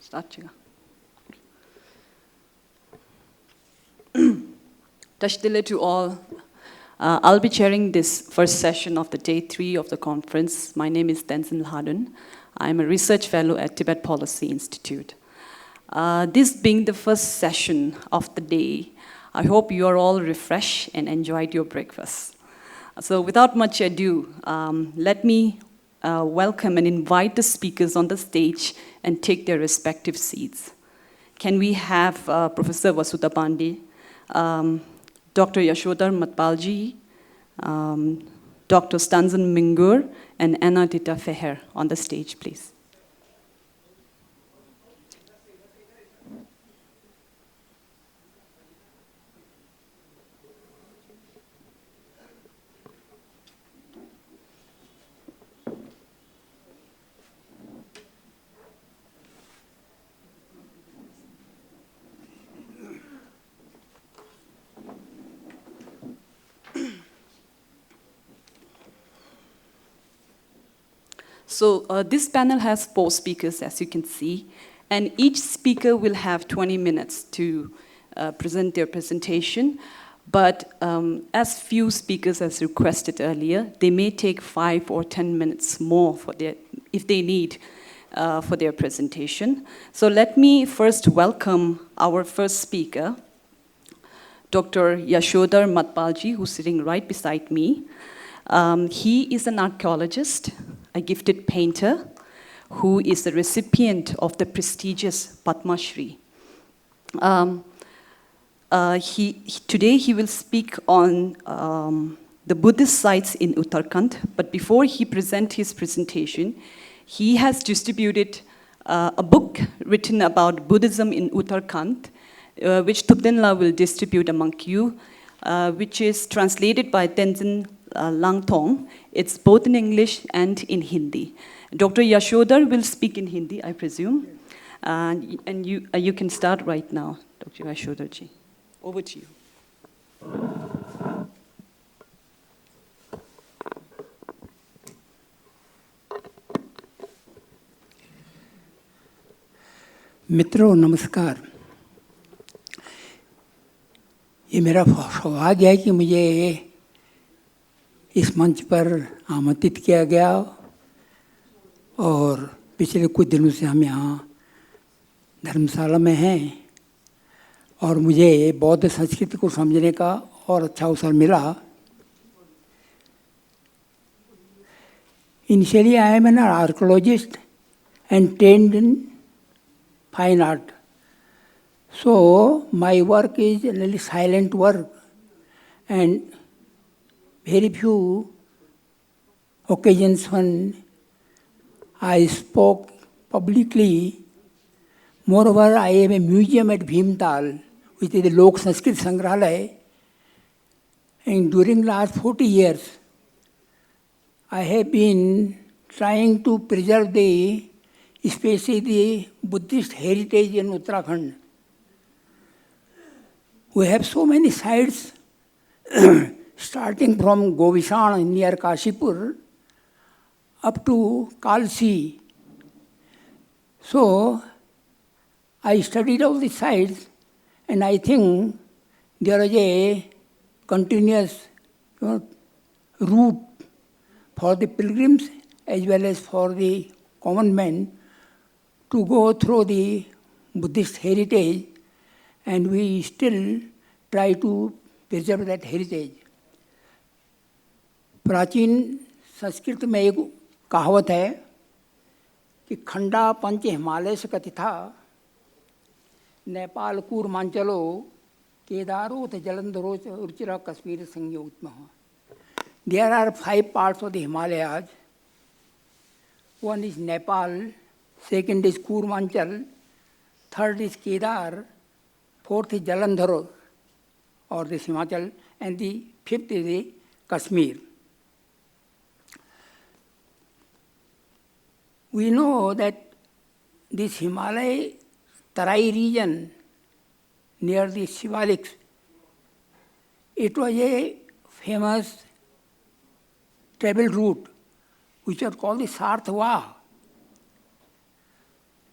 Start. Tashdile to all. I'll be chairing this first session of the day 3 of the conference. My name is Tenzin Lhadon. I'm a research fellow at Tibet Policy Institute. This being the first session of the day, I hope you are all refreshed and enjoyed your breakfast. So without much ado, let me welcome and invite the speakers on the stage and take their respective seats. Can we have Professor Vasudha Pande, Dr. Yashodhar Mathpalji, Dr. Stanzin Mingur, and Ditta Feher on the stage, please. So this panel has 4 speakers, as you can see, and each speaker will have 20 minutes to present their presentation. But as few speakers as requested earlier, they may take 5 or 10 minutes more for if they need for their presentation. So let me first welcome our first speaker, Dr. Yashodhar Mathpalji, who's sitting right beside me. He is an archaeologist, a gifted painter, who is the recipient of the prestigious Padma Shri. Today he will speak on the Buddhist sites in Uttarakhand, but before he presents his presentation, he has distributed a book written about Buddhism in Uttarakhand, which Tubdenla will distribute among you, which is translated by Tenzin Langtong. It's both in English and in Hindi. Dr. Yashodhar will speak in Hindi, I presume. And you can start right now, Dr. Yashodhar ji. Over to you. मित्रों नमस्कार। ये मेरा सौभाग्य है कि मुझे इस मंच पर आमंत्रित किया गया और पिछले कुछ दिनों से हम यहाँ धर्मशाला में हैं और मुझे बौद्ध संस्कृति को समझने का और अच्छा अवसर मिला। Initially, I am an archaeologist and trained in fine art. So my work is really silent work, and very few occasions when I spoke publicly. Moreover, I have a museum at Bhimtal, which is the Lok Sanskrit Sangrahalaya, and during last 40 years, I have been trying to preserve especially the Buddhist heritage in Uttarakhand. We have so many sites, starting from Govishan near Kashipur up to Kalsi. So I studied all the sites, and I think there is a continuous route for the pilgrims as well as for the common men to go through the Buddhist heritage, and we still try to preserve that heritage. प्राचीन संस्कृत में एक कहावत है कि खंडा पंच हिमालय से कथिता Nepal कूर्मांचलो केदारोथ जलंधरो Ruchira Kashmir संयोगत्म. There are 5 parts of the Himalayas. One is Nepal, second is Kurmanchal, third is Kedar, fourth is Jalandhar or the Himachal, and the 5th is the Kashmir. We know that this Himalaya Tarai region near the Shivaliks, it was a famous travel route which are called the Sarthva.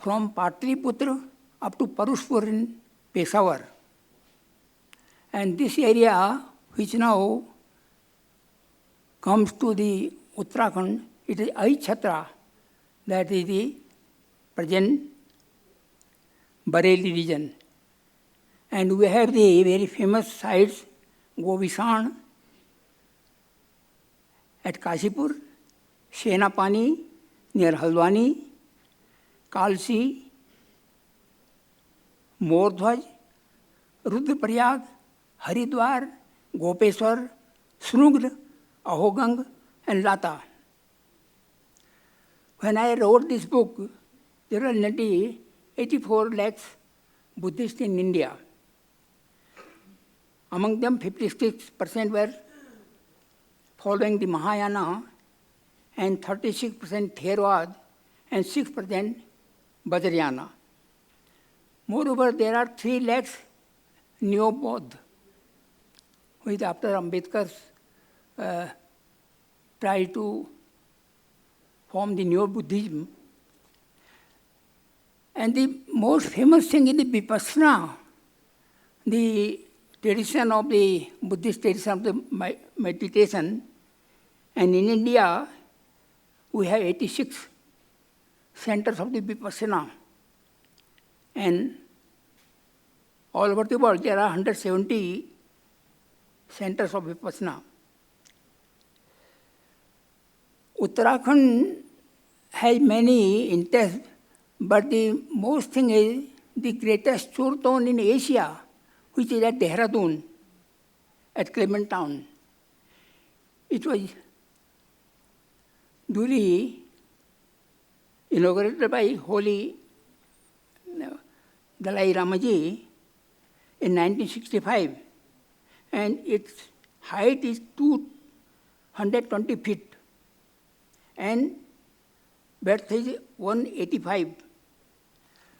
from Patliputra up to Parushpur in Peshawar. And this area, which now comes to the Uttarakhand, it is Aichhatra, that is the present Bareilly region. And we have the very famous sites, Govishan at Kashipur, Shenapani near Haldwani, Kalsi, Mordhwaj, Rudraprayag, Haridwar, Gopeshwar, Snugr, Ahogang, and Lata. When I wrote this book, there were nearly 84 lakhs Buddhists in India. Among them, 56% were following the Mahayana, and 36% Theravada, and 6% Vajrayana. Moreover, there are 3 lakhs Neo-Bodh, which after Ambedkar's tried to form the Neo-Buddhism. And the most famous thing is the Vipassana, the tradition of the Buddhist tradition of the meditation. And in India, we have 86 centers of the Vipassana. And all over the world, there are 170 centers of Vipassana. Uttarakhand has many interests, but the most thing is the greatest Churton in Asia, which is at Dehradun, at Clement Town. It was duly inaugurated by Holy Dalai Lamaji in 1965, and its height is 220 feet, and breadth is 185.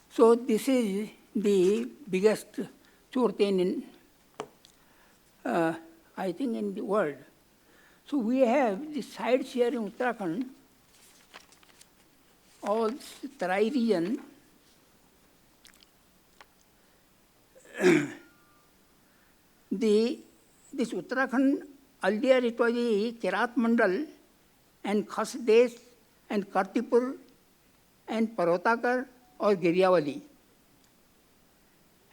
So this is the biggest Churten in, I think, in the world. So we have the sites here in Uttarakhand, all Tarai region. This Uttarakhand, earlier it was the Kirat Mandal and Khasdesh and Kartipur and Parvatakar or Giryavali.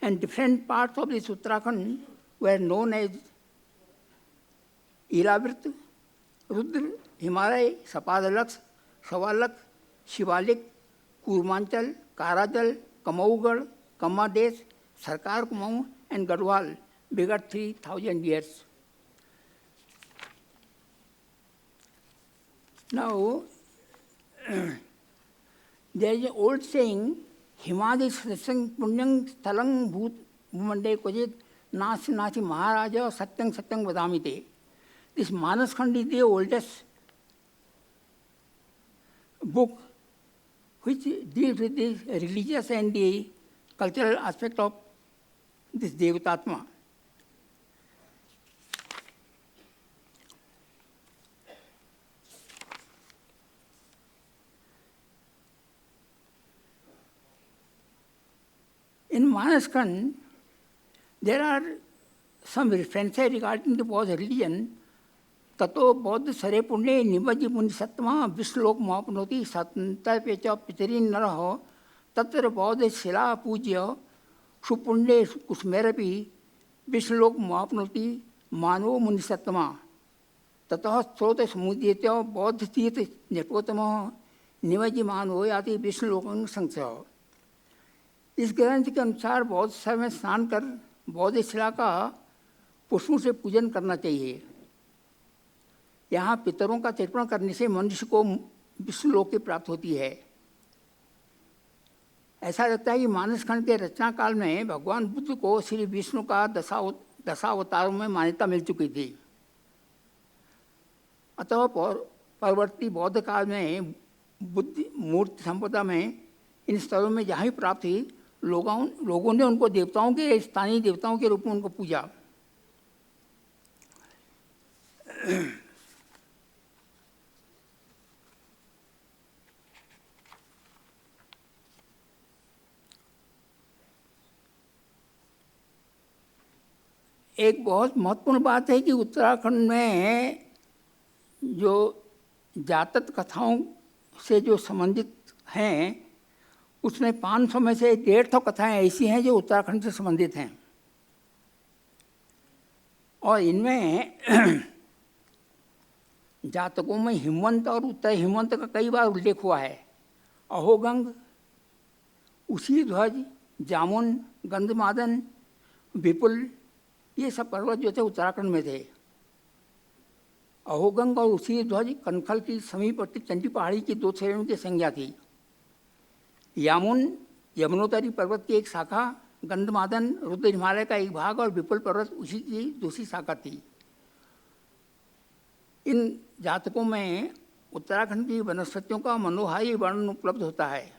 And different parts of this Uttarakhand were known as Iravrit, Rudra, Himalaya, Sapadalaks, Savalak, Shivalik, Kurmanchal, Karajal, Kamaugarh, Kamadesh, Sarkar Kumaon, and Garhwal, bigger 3,000 years. Now, there is an old saying, Himadi Srisang Punyang Stalang Bhut Bhumande Kojit Nasi Nasi Maharaja Satyang Satyang Vadamite. This Manas Khand is the oldest book which deals with the religious and the cultural aspect of this Devatatma. In Manaskan, there are some references regarding the Baudd religion. Tato Baudd Sare Punne Nimaji Muni Satma Vishlok Mahapnoti Satanta Pecha Pitarin Naraho Tatra Baudd Sila Pujya Supunne Kusmerapi Vishlok Mahapnoti Mano Muni Satma Tata Sota Samuditya Baudd Tit Nepotama Nimaji Mano Yati Vishlokang Sangsa. इस ग्रंथ के अनुसार बौद्ध समय में स्नान कर बौद्ध शिला का पुष्पों से पूजन करना चाहिए। यहाँ पितरों का तर्पण करने से मनुष्य को विष्णुलोक की प्राप्ति होती है। ऐसा लगता है कि मानसखंड के रचना काल में भगवान बुद्ध को श्री विष्णु का दशावतारों में मान्यता मिल चुकी थी। अतः परवर्ती बौद्ध काल में बुद्ध मूर्ति संपदा में इन स्थलों में जहाँ भी प्राप्त हुई लोगों ने उनको देवताओं के स्थानीय देवताओं के रूप में उनको पूजा। एक बहुत महत्वपूर्ण बात है कि उत्तराखंड में जो जातक कथाओं से जो संबंधित हैं, उसमें 500 में से 150 कथाएं ऐसी हैं जो उत्तराखंड से संबंधित हैं। और इनमें जातकों में हिमवंत और उत्तर हिमवंत का कई बार उल्लेख हुआ है। अहोगंग, उसी ध्वज, जामुन, गंधमादन, विपुल, ये सब पर्वत जो थे उत्तराखंड में थे। अहोगंग और उसी ध्वज कनखल की समीपवर्ती चंडी पहाड़ी की 2 श्रेणियों की संज्ञा थी। यामुन यमुनोत्तरी पर्वत की एक शाखा, गंधमादन रुद्र हिमालय का एक भाग और विपुल पर्वत उसी की दूसरी शाखा थी। इन जातकों में उत्तराखंड की वनस्पतियों का मनोहारी वर्णन उपलब्ध होता है।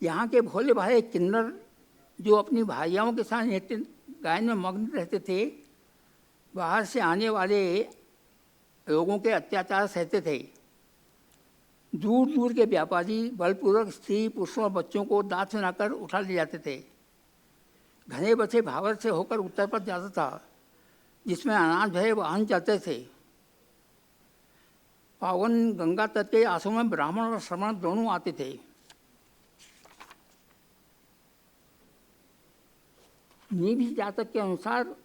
यहाँ के भोले भाले किन्नर जो अपनी भाइयों के साथ नृत्य गायन में मग्न रहते थे, बाहर से आने वाले लोगों के अत्याचार सहते थे। दूर दूर के व्यापारी बलपूर्वक स्त्री, पुरुषों और बच्चों को दांत सुनाकर उठा ले जाते थे। घने बसे भावर से होकर उत्तर पर जाता था, जिसमें अनाज भरे वाहन चलते थे। पावन गंगा तट के आश्रम में ब्राह्मण और श्रमण दोनों आते थे। नीभी जातक के अनुसार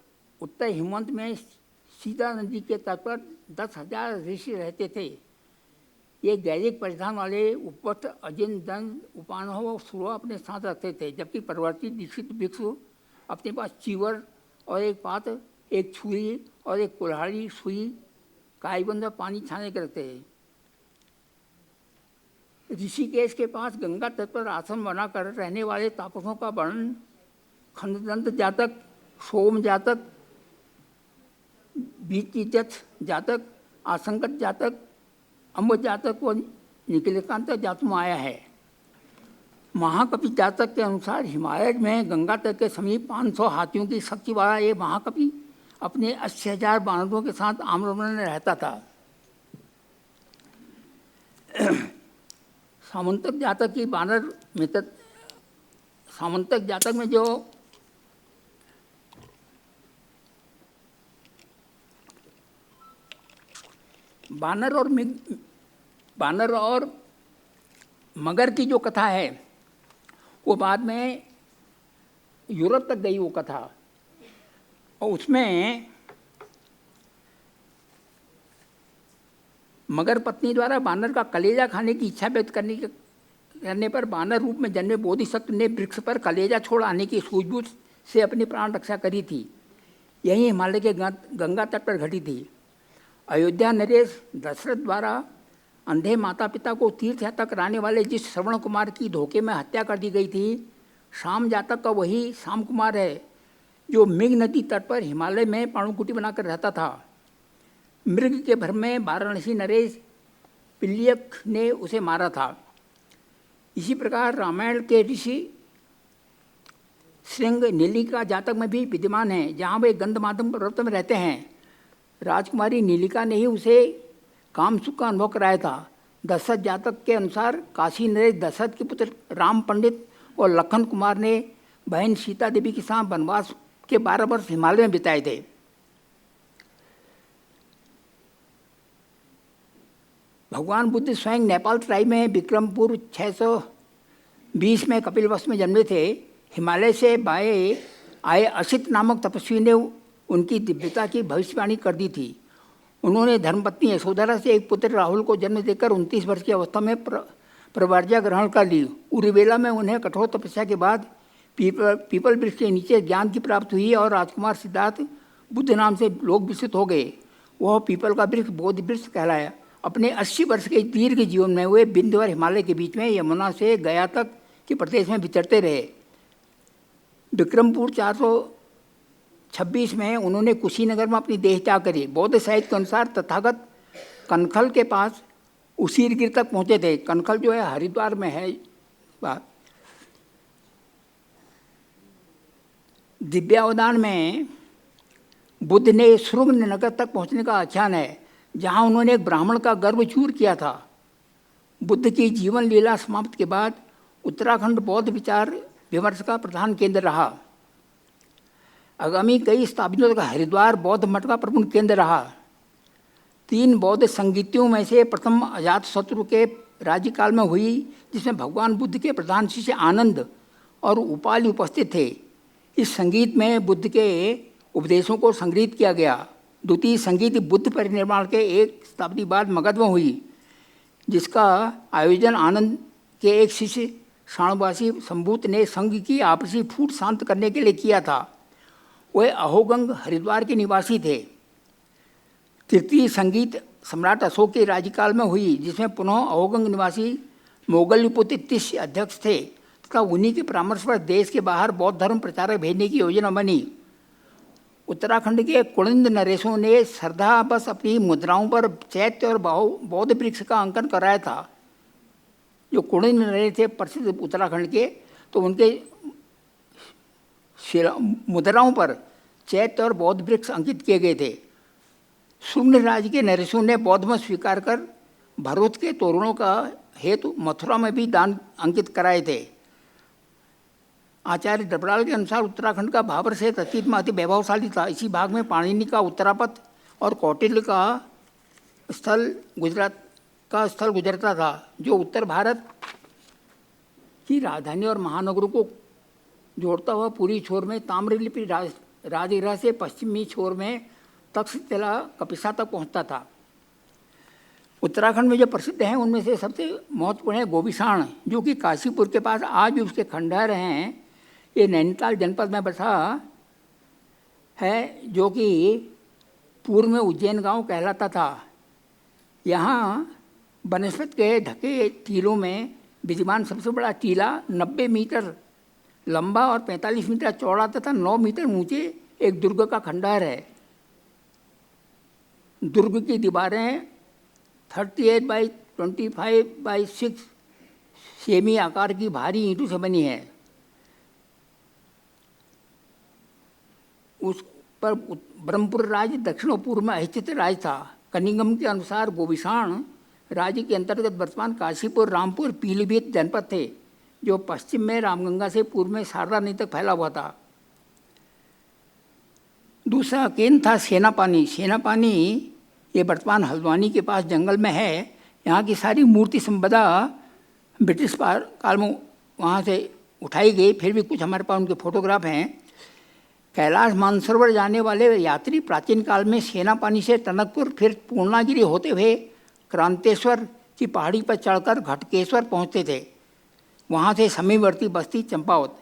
उत्तर हिमवंत में सीता नदी के तट पर 10,000 ऋषि रहते थे। ये गैरिक परिधान वाले उपवस्त्र, अजिन, दंड, उपानव और सुरवा अपने साथ रखते थे, जबकि परवर्ती दीक्षित भिक्षु अपने पास चीवर और एक पात्र, एक छुरी और एक कुल्हाड़ी, सुई, काईबंद और पानी छाने के रखते हैं। ऋषिकेश के पास गंगा तट पर आश्रम बनाकर रहने वाले तापसों का वर्णन खंडदंत जातक, सोम जातक, बीचीचथ जातक, आसंकट जातक, अम्ब जातक व निखिलकांत जातक में आया है। महाकपि जातक के अनुसार हिमालय में गंगा तट के समीप 500 हाथियों की शक्ति वाला ये महाकपि अपने 80,000 बानरों के साथ आम्रवन में रहता था। सामंतक जातक की बानर मित्र, सामंतक जातक में जो बानर और मगर की जो कथा है वो बाद में यूरोप तक गई वो कथा, और उसमें मगर पत्नी द्वारा बानर का कलेजा खाने की इच्छा व्यक्त करने पर बानर रूप में जन्मे बोधिसत्व ने वृक्ष पर कलेजा छोड़ आने की सूझबूझ से अपनी प्राण रक्षा करी थी। यही हिमालय के गंगा तट पर घटी थी। अयोध्या नरेश दशरथ द्वारा अंधे माता पिता को तीर्थ यात्रा कराने वाले जिस श्रवण कुमार की धोखे में हत्या कर दी गई थी, शाम जातक का वही शाम कुमार है जो मिग नदी तट पर हिमालय में पाणुकुटी बनाकर रहता था। मृग के भर में वाराणसी नरेश पिल्लियक ने उसे मारा था। इसी प्रकार रामायण के ऋषि श्रृंग नीलिका जातक में भी विद्यमान है, जहाँ वे गंधमादन पर्वत में रहते हैं। राजकुमारी नीलिका ने ही उसे कामसुख का अनुभव कराया था। दशरथ जातक के अनुसार काशी नरेश दशरथ के पुत्र राम पंडित और लखन कुमार ने बहन सीता देवी के साथ वनवास के 12 वर्ष हिमालय में बिताए थे। भगवान बुद्ध स्वयं नेपाल तराई में विक्रमपुर 620 में कपिलवस्तु में जन्मे थे। हिमालय से बाएं आए असित नामक तपस्वी ने उनकी दिव्यता की भविष्यवाणी कर दी थी। उन्होंने धर्मपत्नी यशोधरा से एक पुत्र राहुल को जन्म देकर 29 वर्ष की अवस्था में प्रवर्जा ग्रहण कर ली। उर्वेला में उन्हें कठोर तपस्या के बाद पीपल वृक्ष के नीचे ज्ञान की प्राप्ति हुई और राजकुमार सिद्धार्थ बुद्ध नाम से लोक विस्तृत हो गए। वह पीपल का वृक्ष बोधि वृक्ष कहलाया। अपने 80 वर्ष के दीर्घ जीवन में वे विंध्य और हिमालय के बीच में यमुना से गया तक के प्रदेश में विचरते रहे। विक्रमपुर 426 में उन्होंने कुशीनगर में अपनी देह त्याग करी। बौद्ध साहित्य के अनुसार तथागत कनखल के पास उसीरगिर तक पहुँचे थे। कनखल जो है हरिद्वार में है। दिव्यावदान में बुद्ध ने श्रुंग नगर तक पहुँचने का आख्यान है, जहाँ उन्होंने एक ब्राह्मण का गर्भ चूर किया था। बुद्ध की जीवन लीला समाप्त के बाद उत्तराखंड बौद्ध विचार विमर्श का प्रधान केंद्र रहा। आगामी कई शताब्दियों तक हरिद्वार बौद्ध मठ का प्रमुख केंद्र रहा। 3 बौद्ध संगीतियों में से प्रथम अजातशत्रु के राज्यकाल में हुई, जिसमें भगवान बुद्ध के प्रधान शिष्य आनंद और उपाली उपस्थित थे। इस संगीत में बुद्ध के उपदेशों को संग्रहित किया गया। द्वितीय संगीत बुद्ध परिनिर्वाण के 1 शताब्दी बाद मगध में हुई, जिसका आयोजन आनंद के एक शिष्य शाणवासी संभूत ने संघ की आपसी फूट शांत करने के लिए किया था। वह अहोगंग हरिद्वार के निवासी थे। तृतीय संगीत सम्राट अशोक के राज्यकाल में हुई, जिसमें पुनः अहोगंग निवासी मोगलपुत्र तिष्य अध्यक्ष थे तथा उन्हीं के परामर्श पर देश के बाहर बौद्ध धर्म प्रचारक भेजने की योजना बनी। उत्तराखंड के कुलिंद नरेशों ने श्रद्धा बस अपनी मुद्राओं पर चैत्य और बौद्ध वृक्ष का अंकन कराया था। जो कुलिंद नरेश थे प्रसिद्ध उत्तराखंड के, तो उनके मुद्राओं पर चैत्य और बौद्ध वृक्ष अंकित किए गए थे। शुंग राज्य के नरेशों ने बौद्ध मत स्वीकार कर भरोत के तोरणों का हेतु मथुरा में भी दान अंकित कराए थे। आचार्य डबराल के अनुसार उत्तराखंड का भाबर से अतीत में अति वैभवशाली था। इसी भाग में पाणिनि का उत्तरापथ और कौटिल्य का स्थल गुजरता था, जो उत्तर भारत की राजधानी और महानगरों को जोड़ता हुआ पूरी छोर में ताम्रलिपि राजगृह से पश्चिमी छोर में तक्षशिला कपिसा तक पहुंचता था। उत्तराखंड में जो प्रसिद्ध हैं उनमें से सबसे महत्वपूर्ण है गोविशाण, जो कि काशीपुर के पास आज भी उसके खंडहर हैं। ये नैनीताल जनपद में बसा है, जो कि पूर्व में उज्जैन गांव कहलाता था। यहाँ वनस्पति के ढके टीलों में विद्यमान सबसे बड़ा टीला 90 मीटर लंबा और 45 मीटर चौड़ा तथा 9 मीटर ऊंचे एक दुर्ग का खंडहर है। दुर्ग की दीवारें 38 बाई 25 बाई 6 सेमी आकार की भारी ईंटों से बनी है। उस पर ब्रह्मपुर राज्य दक्षिण और पूर्व में अहिचित राज्य था। कनिंगम के अनुसार गोविशाण राज्य के अंतर्गत वर्तमान काशीपुर, रामपुर, पीलीभीत जनपद थे, जो पश्चिम में रामगंगा से पूर्व में शारदा नदी तक फैला हुआ था। दूसरा केंद्र था सेनापानी। सेनापानी ये वर्तमान हल्द्वानी के पास जंगल में है। यहाँ की सारी मूर्ति संपदा ब्रिटिश काल में वहाँ से उठाई गई, फिर भी कुछ हमारे पास उनके फोटोग्राफ हैं। कैलाश मानसरोवर जाने वाले यात्री प्राचीन काल में सेनापानी से टनकपुर फिर पूर्णागिरी होते हुए क्रांतेश्वर की पहाड़ी पर चढ़कर घटकेश्वर पहुँचते थे। वहाँ से समीपवर्ती बस्ती चंपावत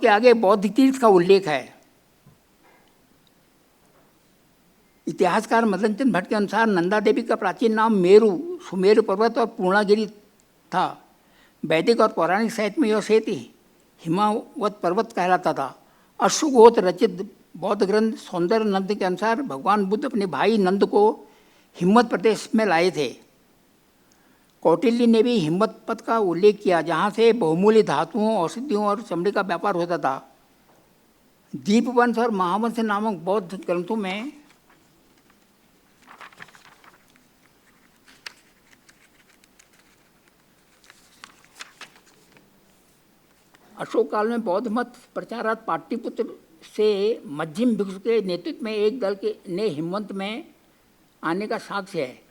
के आगे बौद्ध तीर्थ का उल्लेख है। इतिहासकार मदन चंद भट्ट के अनुसार नंदा देवी का प्राचीन नाम मेरु, सुमेरु पर्वत और पूर्णागिरी था। वैदिक और पौराणिक साहित्य में यह क्षेत्र हिमावत पर्वत कहलाता था। अश्वघोष रचित बौद्ध ग्रंथ सौंदर्य नंद के अनुसार भगवान बुद्ध अपने भाई नंद को हिम्मत प्रदेश में लाए थे। कौटिल्य ने भी हिम्मत पथ का उल्लेख किया, जहाँ से बहुमूल्य धातुओं, औषधियों और चमड़े का व्यापार होता था। दीपवंश और महावंश नामक बौद्ध ग्रंथों में अशोक काल में बौद्ध मत प्रचारार्थ पाटलिपुत्र से मध्यम भिक्षु के नेतृत्व में एक दल ने हिम्मत में आने का साक्ष्य है।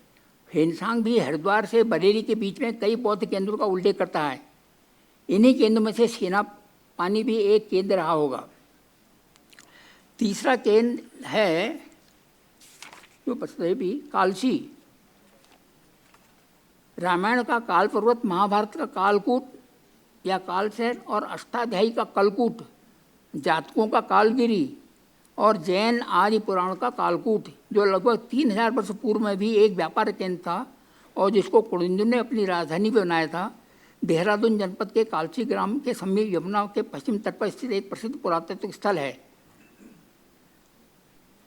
हेनसांग भी हरिद्वार से बरेली के बीच में कई बौद्ध केंद्रों का उल्लेख करता है। इन्हीं केंद्रों में से सेनापानी भी एक केंद्र रहा होगा। तीसरा केंद्र है जो प्रसिद्ध भी कालसी। रामायण का काल पर्वत, महाभारत का कालकूट या कालशैर और अष्टाध्यायी का कलकूट, जातकों का कालगिरी और जैन आर्य पुराण का कालकूट, जो लगभग 3000 वर्ष पूर्व में भी एक व्यापार केंद्र था और जिसको कुलिंद ने अपनी राजधानी पर बनाया था। देहरादून जनपद के कालसी ग्राम के समीप यमुना के पश्चिम तट पर स्थित एक प्रसिद्ध पुरातत्व स्थल है।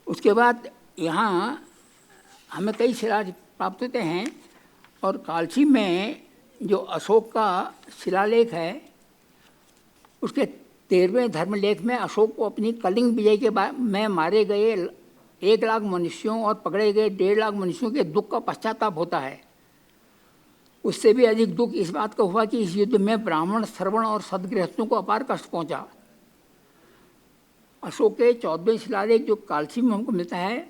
उसके बाद यहाँ हमें कई शिलालेख प्राप्त होते हैं और कालसी में जो अशोक का शिलालेख है उसके 13वें धर्मलेख में अशोक को अपनी कलिंग विजय के में मारे गए 1 लाख मनुष्यों और पकड़े गए 1.5 लाख मनुष्यों के दुख का पश्चाताप होता है। उससे भी अधिक दुख इस बात का हुआ कि इस युद्ध में ब्राह्मण, श्रवण और सदगृहस्थों को अपार कष्ट पहुंचा। अशोक के 14वें शिलालेख जो कालसी में हमको मिलता है,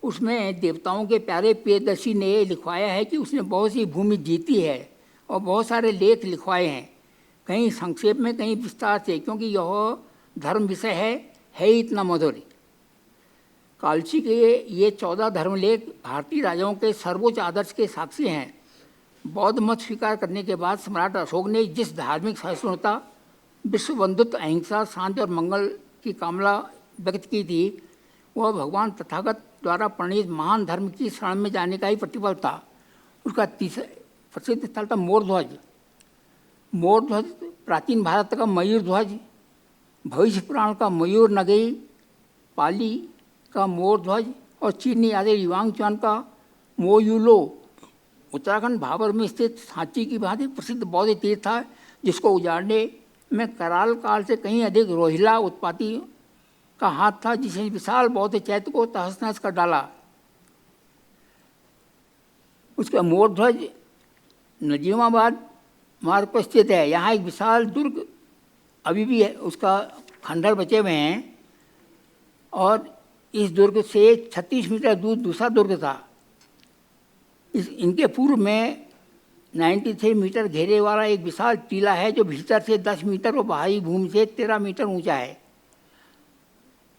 उसमें देवताओं के प्यारे प्रियदर्शी ने लिखवाया है कि उसने बहुत सी भूमि जीती है और बहुत सारे लेख लिखवाए हैं, कहीं संक्षेप में कहीं विस्तार से, क्योंकि यह धर्म विषय है ही इतना मधुर। कालसी के ये 14 धर्मलेख भारतीय राजाओं के सर्वोच्च आदर्श के साक्षी हैं। बौद्ध मत स्वीकार करने के बाद सम्राट अशोक ने जिस धार्मिक सहिष्णुता, विश्व बंधुत्व, अहिंसा, शांति और मंगल की कामना व्यक्त की थी, वह भगवान तथागत द्वारा प्रणीत महान धर्म की शरण में जाने का ही प्रतिफल था। उसका तीसरा प्रसिद्ध स्थल था मोर ध्वज। मोर ध्वज प्राचीन भारत का मयूर ध्वज, भविष्य पुराण का मयूर नगरी, पाली का मोर ध्वज और चीनी आदि युवांगचान का मोयुलो उत्तराखंड भाबर में स्थित सांची की भांति प्रसिद्ध बौद्ध तीर्थ था, जिसको उजाड़ने में कराल काल से कहीं अधिक रोहिला उत्पाती का हाथ था, जिसने विशाल बौद्ध चैत्य को तहस नहस कर डाला। उसका मोर ध्वज नजीमाबाद मार्ग पर स्थित है। यहाँ एक विशाल दुर्ग अभी भी है, उसका खंडर बचे हुए हैं, और इस दुर्ग से 36 मीटर दूर दूसरा दुर्ग था। इनके पूर्व में 93 मीटर घेरे वाला एक विशाल टीला है, जो भीतर से 10 मीटर और बाहरी भूमि से 13 मीटर ऊंचा है।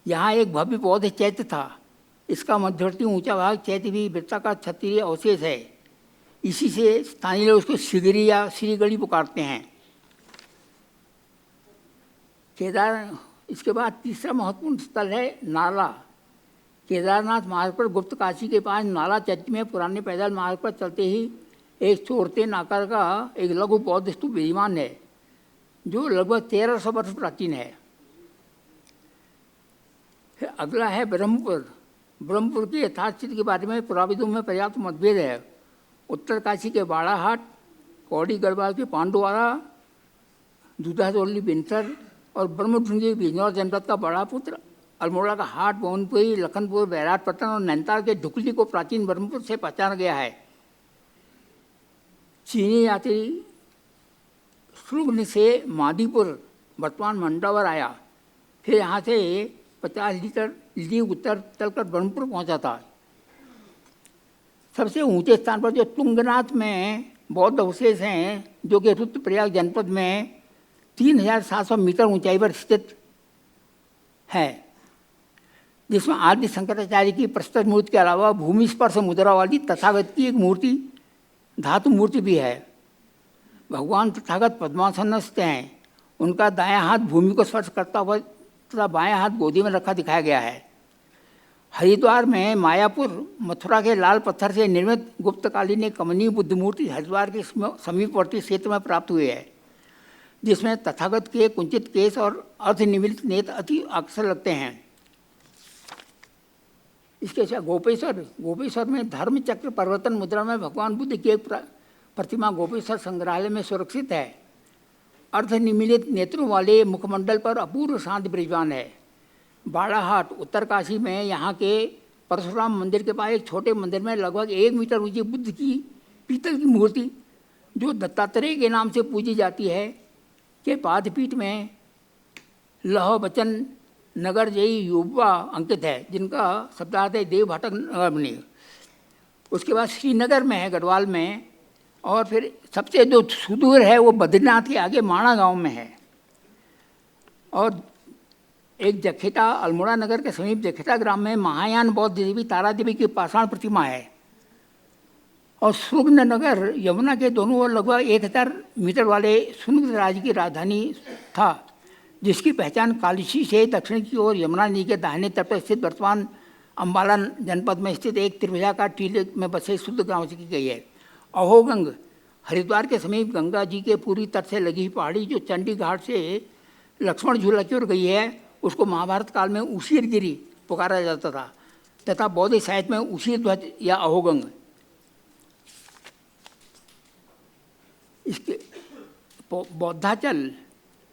यहाँ एक भव्य बौद्ध चैत्य था। इसका मध्यवर्ती ऊंचा भाग चैत्यवी वृत्ता का क्षत्रिय अवशेष है। इसी से स्थानीय लोग उसको शिगरी या श्रीगढ़ी पुकारते हैं। इसके बाद तीसरा महत्वपूर्ण स्थल है नाला। केदारनाथ मार्ग पर गुप्त काशी के पास नाला चट्टी में पुराने पैदल मार्ग पर चलते ही एक चोरतेन आकार का एक लघु बौद्ध स्तूप विद्यमान है, जो लगभग 1300 वर्ष प्राचीन है। फिर अगला है ब्रह्मपुर। ब्रह्मपुर की यथार्थ स्थिति के बारे में पुराविदों में पर्याप्त मतभेद है। उत्तर काशी के बाड़ाहाट, कौड़ी गढ़वाल के पांडुवाड़ा, दूधाचोली बिनसर और ब्रह्मढुंगी बिजनौर जनपद का बड़ा पुत्र, अल्मोड़ा का हाट, मोहनपुरी, लखनपुर, बैराटपट्टन और नैनीताल के ढुकली को प्राचीन ब्रह्मपुर से पहचाना गया है। चीनी यात्री श्रुग्न से मादीपुर वर्तमान मंडावर आया, फिर यहाँ से 50 लीग उत्तर चलकर ब्रह्मपुर पहुँचा था। सबसे ऊंचे स्थान पर जो तुंगनाथ में बौद्ध अवशेष हैं, जो कि रुद्रप्रयाग जनपद में 3700 मीटर ऊंचाई पर स्थित है, जिसमें आदि शंकराचार्य की प्रस्तुत मूर्ति के अलावा भूमि स्पर्श मुद्रा वाली तथागत की एक मूर्ति, धातु मूर्ति भी है। भगवान तथागत पद्मासनस्थ हैं। उनका दायां हाथ भूमि को स्पर्श करता हुआ तथा बायां हाथ गोदी में रखा दिखाया गया है। हरिद्वार में मायापुर, मथुरा के लाल पत्थर से निर्मित गुप्तकालीन एक कमनीय बुद्ध मूर्ति हरिद्वार के समीपवर्ती क्षेत्र में प्राप्त हुई है, जिसमें तथागत के कुंचित केश और अर्धनिमीलित नेत्र अति आकर्षक लगते हैं। इसके साथ गोपेश्वर में धर्मचक्र परिवर्तन मुद्रा में भगवान बुद्ध की एक प्रतिमा गोपेश्वर संग्रहालय में सुरक्षित है। अर्धनिमीलित नेत्रों वाले मुखमंडल पर अपूर्व शांति विराजमान है। बाड़ाहाट उत्तर काशी में यहाँ के परशुराम मंदिर के पास एक छोटे मंदिर में लगभग 1 मीटर ऊंची बुद्ध की पीतल की मूर्ति, जो दत्तात्रेय के नाम से पूजी जाती है, के पादपीठ में लह बचन नगर जयी युवा अंकित है, जिनका शब्दार्थ है देव भाटक नगर बनी। उसके बाद श्रीनगर में है, गढ़वाल में, और फिर सबसे जो सुदूर है वो बद्रीनाथ के आगे माणा गांव में है। और एक जखेटा, अल्मोड़ा नगर के समीप जखेटा ग्राम में महायान बौद्ध देवी तारा देवी की पाषाण प्रतिमा है। और सुग्न नगर यमुना के दोनों ओर लगभग 1000 मीटर वाले सुनग राज्य की राजधानी था, जिसकी पहचान कालिशी से दक्षिण की ओर यमुना नदी के दाहिने तट पर स्थित वर्तमान अम्बाला जनपद में स्थित एक त्रिभुजाकार टीले में बसे शुद्ध गांव से की गई है। अहोगंग हरिद्वार के समीप गंगा जी के पूरी तट से लगी पहाड़ी, जो चंडी घाट से लक्ष्मण झूला की ओर गई है, उसको महाभारत काल में उसीरगिरी पुकारा जाता था, तथा बौद्ध साहित्य में उसीर ध्वज या अहोगंग। इसके बौद्धाचल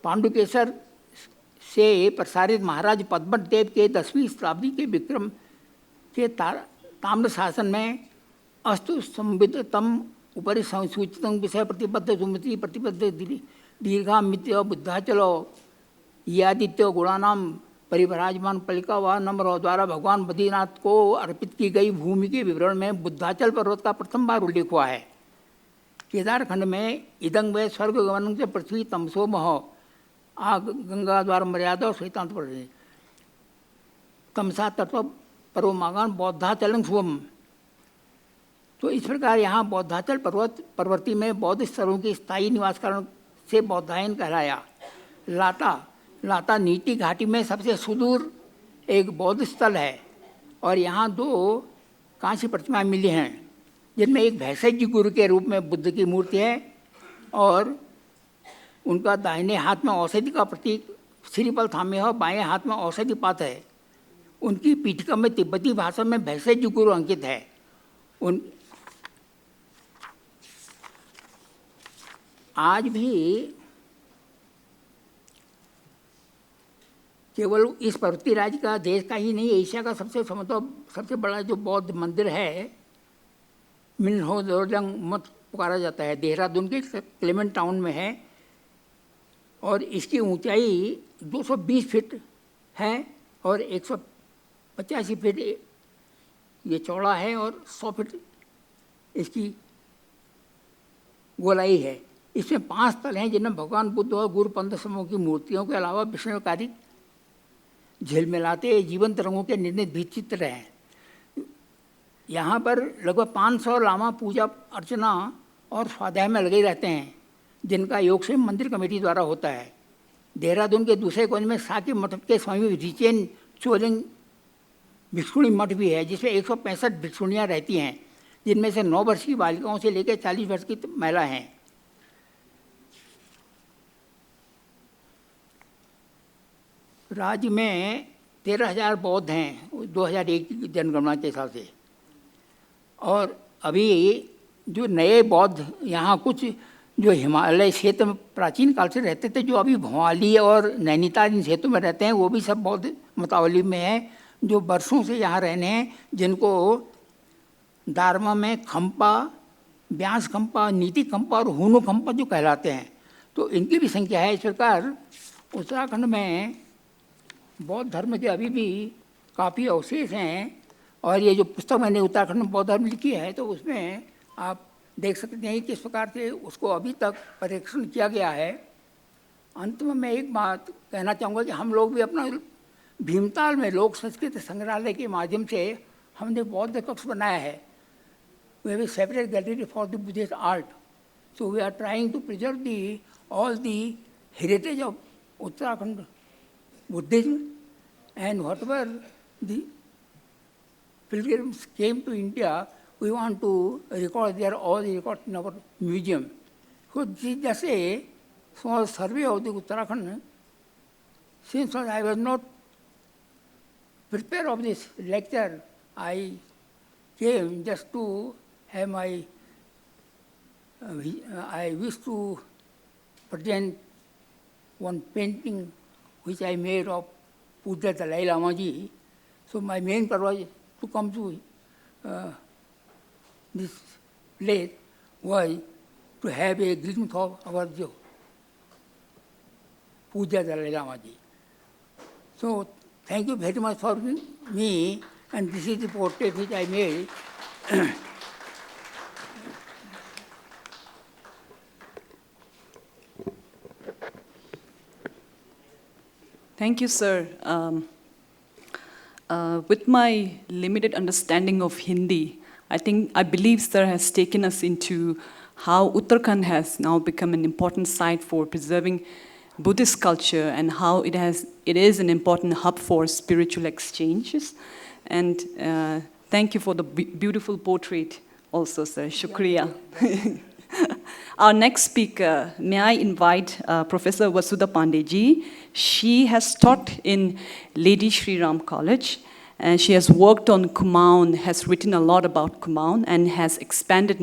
पांडुकेसर से प्रसारित महाराज पद्म देव के 10वीं शताब्दी के विक्रम के ताम्र शासन में अस्तु संविदतम उपरि संसूचितम विषय प्रतिबद्ध सुमति प्रतिबद्ध दीर्घामित्य बुद्धाचलो यादित्य गुणानाम परिभ्राजमान पलिका व नम्र द्वारा भगवान बद्रीनाथ को अर्पित की गई भूमि के विवरण में बुद्धाचल पर्वत का प्रथम बार उल्लेख हुआ है। केदार खंड में इदंग व स्वर्ग गमन से पृथ्वी तमसो मह आग गंगा द्वारा मर्यादा और श्वेतांत पर तमसा तत्व पर्वमागान बौद्धाचलं शुभम। तो इस प्रकार यहाँ बौद्धाचल पर्वती में बौद्ध स्थलों की स्थायी निवास कारण से बौद्धायन कहलाया। लाता नीति घाटी में सबसे सुदूर एक बौद्ध स्थल है और यहाँ 2 कांस्य प्रतिमाएं मिली हैं, जिनमें एक भैषज गुरु के रूप में बुद्ध की मूर्ति है और उनका दाहिने हाथ में औषधि का प्रतीक श्रीफल थामे हो, बाएं हाथ में औषधि पात है। उनकी पीठिका में तिब्बती भाषा में भैषज गुरु अंकित है। आज भी केवल इस पर्वतीय राज्य का, देश का ही नहीं, एशिया का सबसे बड़ा जो बौद्ध मंदिर है मिन्होदोरजंग मठ पुकारा जाता है, देहरादून के क्लेमेंट टाउन में है और इसकी ऊंचाई 220 फीट है और 185 फीट ये चौड़ा है और 100 फीट इसकी गोलाई है। इसमें 5 स्थल हैं जिनमें भगवान बुद्ध और गुरु पंथ समूह की मूर्तियों के अलावा विस्मयकारी झिलमिलाते जीवंत रंगों के निर्मित भी चित्र हैं। यहाँ पर लगभग 500 लामा पूजा अर्चना और स्वाध्याय में लगे रहते हैं, जिनका योग से मंदिर कमेटी द्वारा होता है। देहरादून के दूसरे कोने में साकी मठ के स्वामी रिचेन चोलिंग भिक्षुणी मठ भी है, जिसमें 165 भिक्षुणियाँ रहती हैं, जिनमें से 9 वर्ष की बालिकाओं से लेकर 40 वर्ष की महिला हैं। राज्य में 13,000 बौद्ध हैं 2001 की जनगणना के हिसाब से। और अभी जो नए बौद्ध यहाँ कुछ जो हिमालय क्षेत्र में प्राचीन काल से रहते थे, जो अभी भवाली और नैनीताल इन क्षेत्रों में रहते हैं, वो भी सब बौद्ध मतावली में है, जो वर्षों से यहाँ रहने हैं, जिनको दारमा में खम्पा, ब्यास खम्पा, नीति खम्पा और हुनु खम्पा जो कहलाते हैं। तो इनकी भी संख्या है। इस प्रकार उत्तराखंड में बौद्ध धर्म के अभी भी काफ़ी अवशेष हैं। और ये जो पुस्तक मैंने उत्तराखंड में बौद्ध धर्म लिखी है, तो उसमें आप देख सकते हैं किस प्रकार से उसको अभी तक परीक्षण किया गया है। अंत में मैं एक बात कहना चाहूँगा कि हम लोग भी अपना भीमताल में लोक संस्कृति संग्रहालय के माध्यम से हमने बौद्ध कक्ष बनाया है। We have a separate gallery for the Buddhist art, so we are trying to preserve the all the heritage of Uttarakhand Buddhism, and whatever the pilgrims came to India, we want to record. They are all recorded in our museum. So this is just a small survey of the Uttarakhand. Since I was not prepared of this lecture, I came just to have my. I wish to present one painting which I made of Buddha Dalai Lama ji. So my main purpose to come to this place was to have a glimpse of our Buddha Dalai Lama ji. So thank you very much for me, and this is the portrait which I made. Thank you, sir. With my limited understanding of Hindi, I believe sir has taken us into how Uttarakhand has now become an important site for preserving Buddhist culture and how it is an important hub for spiritual exchanges. And thank you for the beautiful portrait also, sir. Shukriya. Our next speaker, may I invite Professor Vasudha Pande ji. She has taught in Lady Shri Ram College, and she has worked on Kumaon, has written a lot about Kumaon, and has expanded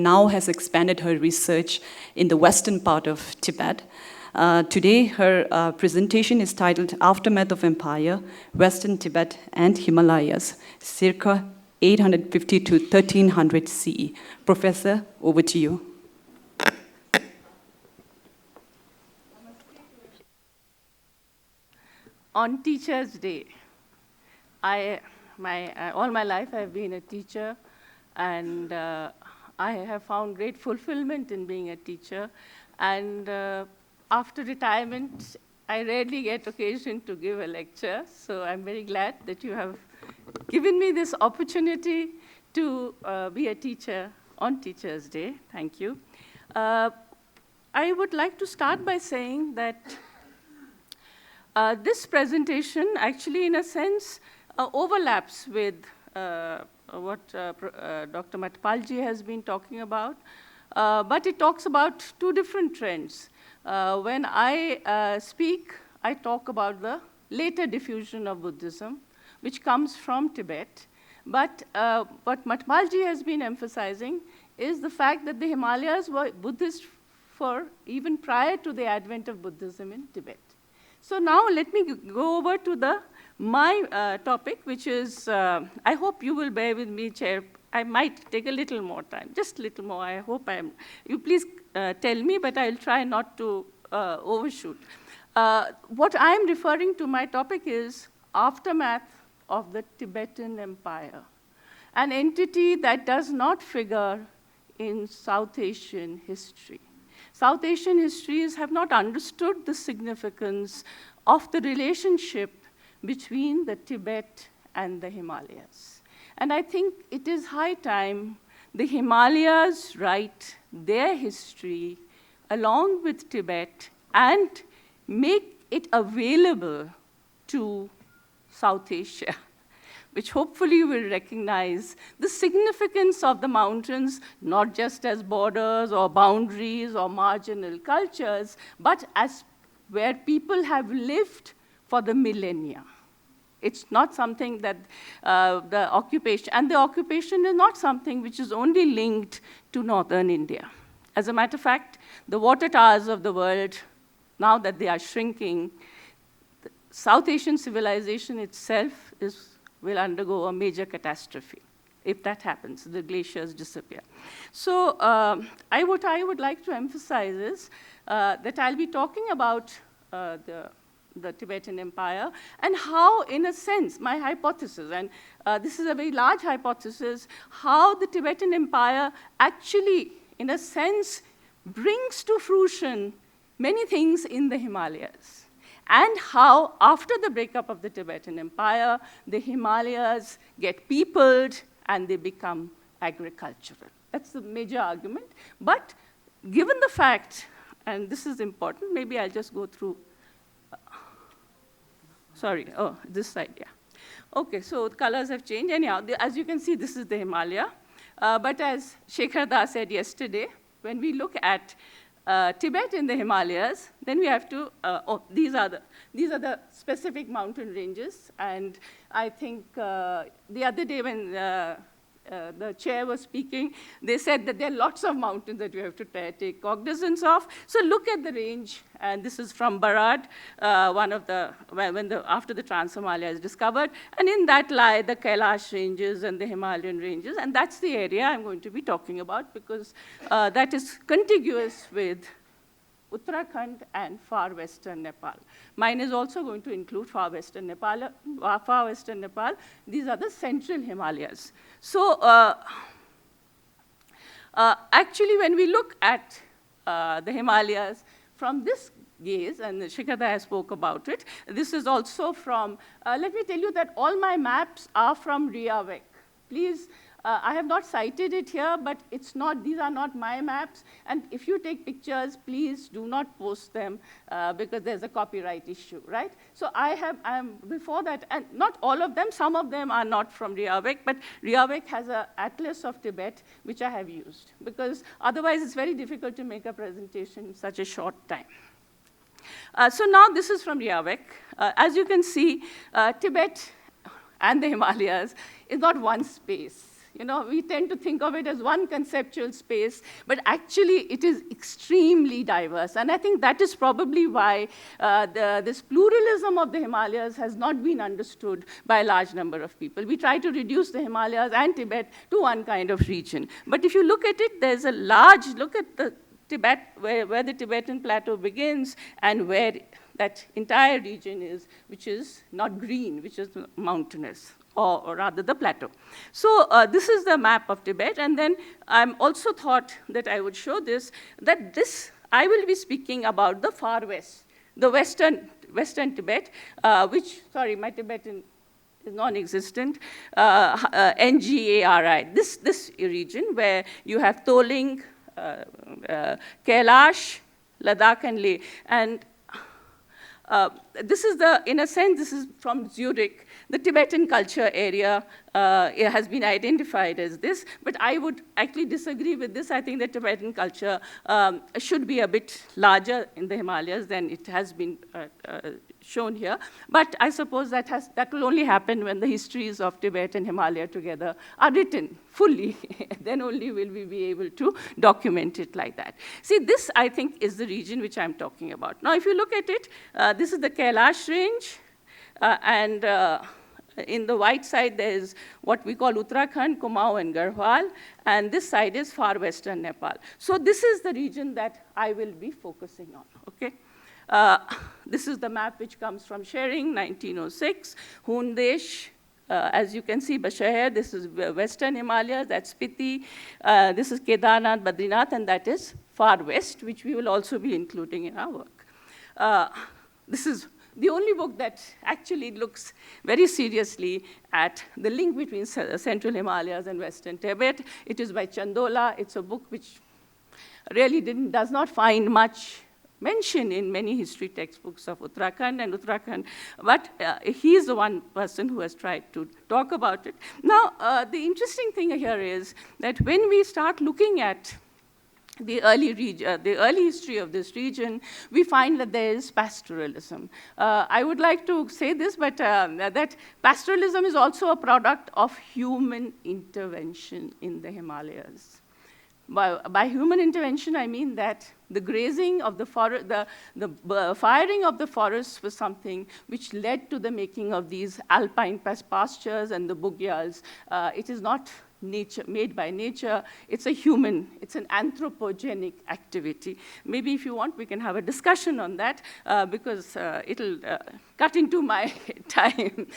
her research in the western part of Tibet. Today, her presentation is titled Aftermath of Empire, Western Tibet and Himalayas, circa 850 to 1300 CE. Professor, over to you. on Teachers' Day. All my life I've been a teacher, and I have found great fulfillment in being a teacher. And after retirement, I rarely get occasion to give a lecture, so I'm very glad that you have given me this opportunity to be a teacher on Teachers' Day. Thank you. I would like to start by saying that this presentation actually, in a sense, overlaps with what Dr. Mathpal ji has been talking about, but it talks about two different trends. When I speak, I talk about the later diffusion of Buddhism, which comes from Tibet. But what Mathpal ji has been emphasizing is the fact that the Himalayas were Buddhist for even prior to the advent of Buddhism in Tibet. So now let me go over to my topic, which is, I hope you will bear with me, Chair. I might take a little more time, just a little more. I hope you please tell me, but I'll try not to overshoot. What I'm referring to, my topic is aftermath of the Tibetan Empire, an entity that does not figure in South Asian history. South Asian histories have not understood the significance of the relationship between the Tibet and the Himalayas. And I think it is high time the Himalayas write their history along with Tibet and make it available to South Asia, which hopefully will recognize the significance of the mountains, not just as borders or boundaries or marginal cultures, but as where people have lived for the millennia. It's not something that the occupation is not something which is only linked to northern India. As a matter of fact, the water towers of the world, now that they are shrinking, the South Asian civilization itself will undergo a major catastrophe. If that happens, the glaciers disappear. So what I would like to emphasize is that I'll be talking about the Tibetan Empire and how, in a sense, my hypothesis, and this is a very large hypothesis, how the Tibetan Empire actually, in a sense, brings to fruition many things in the Himalayas, and how, after the breakup of the Tibetan Empire, the Himalayas get peopled and they become agricultural. That's the major argument. But given the fact, and this is important, maybe I'll just go through. This side, yeah. Okay, so the colors have changed. Anyhow, as you can see, this is the Himalaya. But as Shekhar Das said yesterday, when we look at Tibet in the Himalayas, then we have to, these are the specific mountain ranges. And I think the other day when the chair was speaking, they said that there are lots of mountains that you have to take cognizance of. So look at the range, and this is from Barad, after the Trans-Himalaya is discovered, and in that lie the Kailash ranges and the Himalayan ranges, and that's the area I'm going to be talking about because that is contiguous with Uttarakhand and far western Nepal. Mine is also going to include far western Nepal. These are the central Himalayas. So actually, when we look at the Himalayas from this gaze, and Shikada spoke about it, this is also from, let me tell you that all my maps are from Riyavek. Please, I have not cited it here, but these are not my maps. And if you take pictures, please do not post them because there's a copyright issue, right? So before that, and not all of them, some of them are not from Riyavek, but Riyavek has an atlas of Tibet, which I have used, because otherwise it's very difficult to make a presentation in such a short time. So now this is from Riyavek. As you can see, Tibet and the Himalayas is not one space. You know, we tend to think of it as one conceptual space, but actually it is extremely diverse. And I think that is probably why this pluralism of the Himalayas has not been understood by a large number of people. We try to reduce the Himalayas and Tibet to one kind of region. But if you look at it, there's a large, look at the Tibet, where the Tibetan plateau begins and where that entire region is, which is not green, which is mountainous, or rather the plateau. So this is the map of Tibet, and then I'm also thought that I would show this, that this, I will be speaking about the far west, the western Tibet, which, sorry, my Tibetan is non-existent, Ngari, this region where you have Toling, Kailash, Ladakh, and Leh. And this is in a sense, this is from Zurich. The Tibetan culture area it has been identified as this, but I would actually disagree with this. I think that Tibetan culture should be a bit larger in the Himalayas than it has been shown here. But I suppose that will only happen when the histories of Tibet and Himalaya together are written fully. Then only will we be able to document it like that. See, this, I think, is the region which I'm talking about. Now, if you look at it, this is the Kailash range, and in the white side, there is what we call Uttarakhand, Kumaon, and Garhwal, and this side is far western Nepal. So this is the region that I will be focusing on, okay? This is the map which comes from Sharing, 1906, Hundesh, as you can see, Bashaher, this is western Himalayas, that's Spiti, this is Kedarnath, Badrinath, and that is far west, which we will also be including in our work. This is the only book that actually looks very seriously at the link between Central Himalayas and Western Tibet. It is by Chandola. It's a book which really does not find much mention in many history textbooks of Uttarakhand, but he is the one person who has tried to talk about it. Now, the interesting thing here is that when we start looking at the early history of this region, we find that there is pastoralism. I would like to say this, but that pastoralism is also a product of human intervention in the Himalayas. By human intervention, I mean that the grazing of the forest, the firing of the forests was something which led to the making of these alpine pastures and the bugyals. It is not made by nature, it's an anthropogenic activity. Maybe if you want, we can have a discussion on that because it'll cut into my time.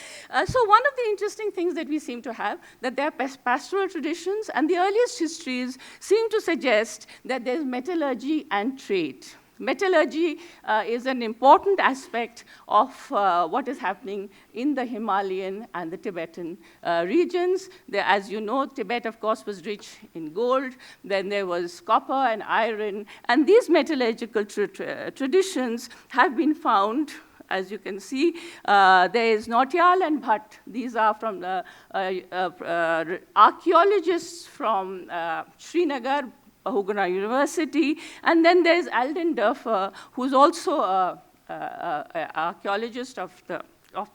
So one of the interesting things that we seem to have, that there are pastoral traditions, and the earliest histories seem to suggest that there's metallurgy and trade. Metallurgy is an important aspect of what is happening in the Himalayan and the Tibetan regions. As you know, Tibet, of course, was rich in gold. Then there was copper and iron. And these metallurgical traditions have been found. As you can see, there is Nautiyal and Bhatt. These are from the archaeologists from Srinagar, Bahuguna University, and then there's Alden Durfer, who's also an archaeologist of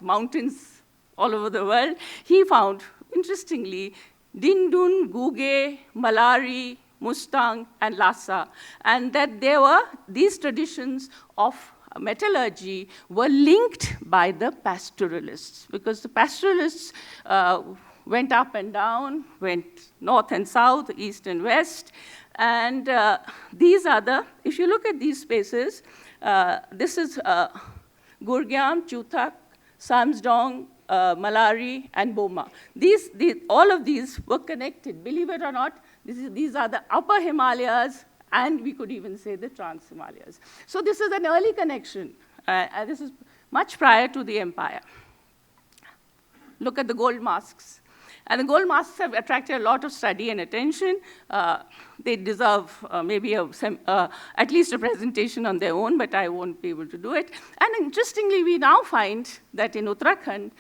mountains all over the world. He found, interestingly, Dindun, Guge, Malari, Mustang, and Lhasa, and that these traditions of metallurgy were linked by the pastoralists, because the pastoralists went up and down, went north and south, east and west. And these are if you look at these spaces, this is Gurgyam, Chuthak, Samsdong, Malari, and Boma. All of these were connected. Believe it or not, these are the upper Himalayas, and we could even say the Trans-Himalayas. So this is an early connection. This is much prior to the empire. Look at the gold masks. And the gold masks have attracted a lot of study and attention. They deserve maybe at least a presentation on their own, but I won't be able to do it. And interestingly, we now find that in Uttarakhand,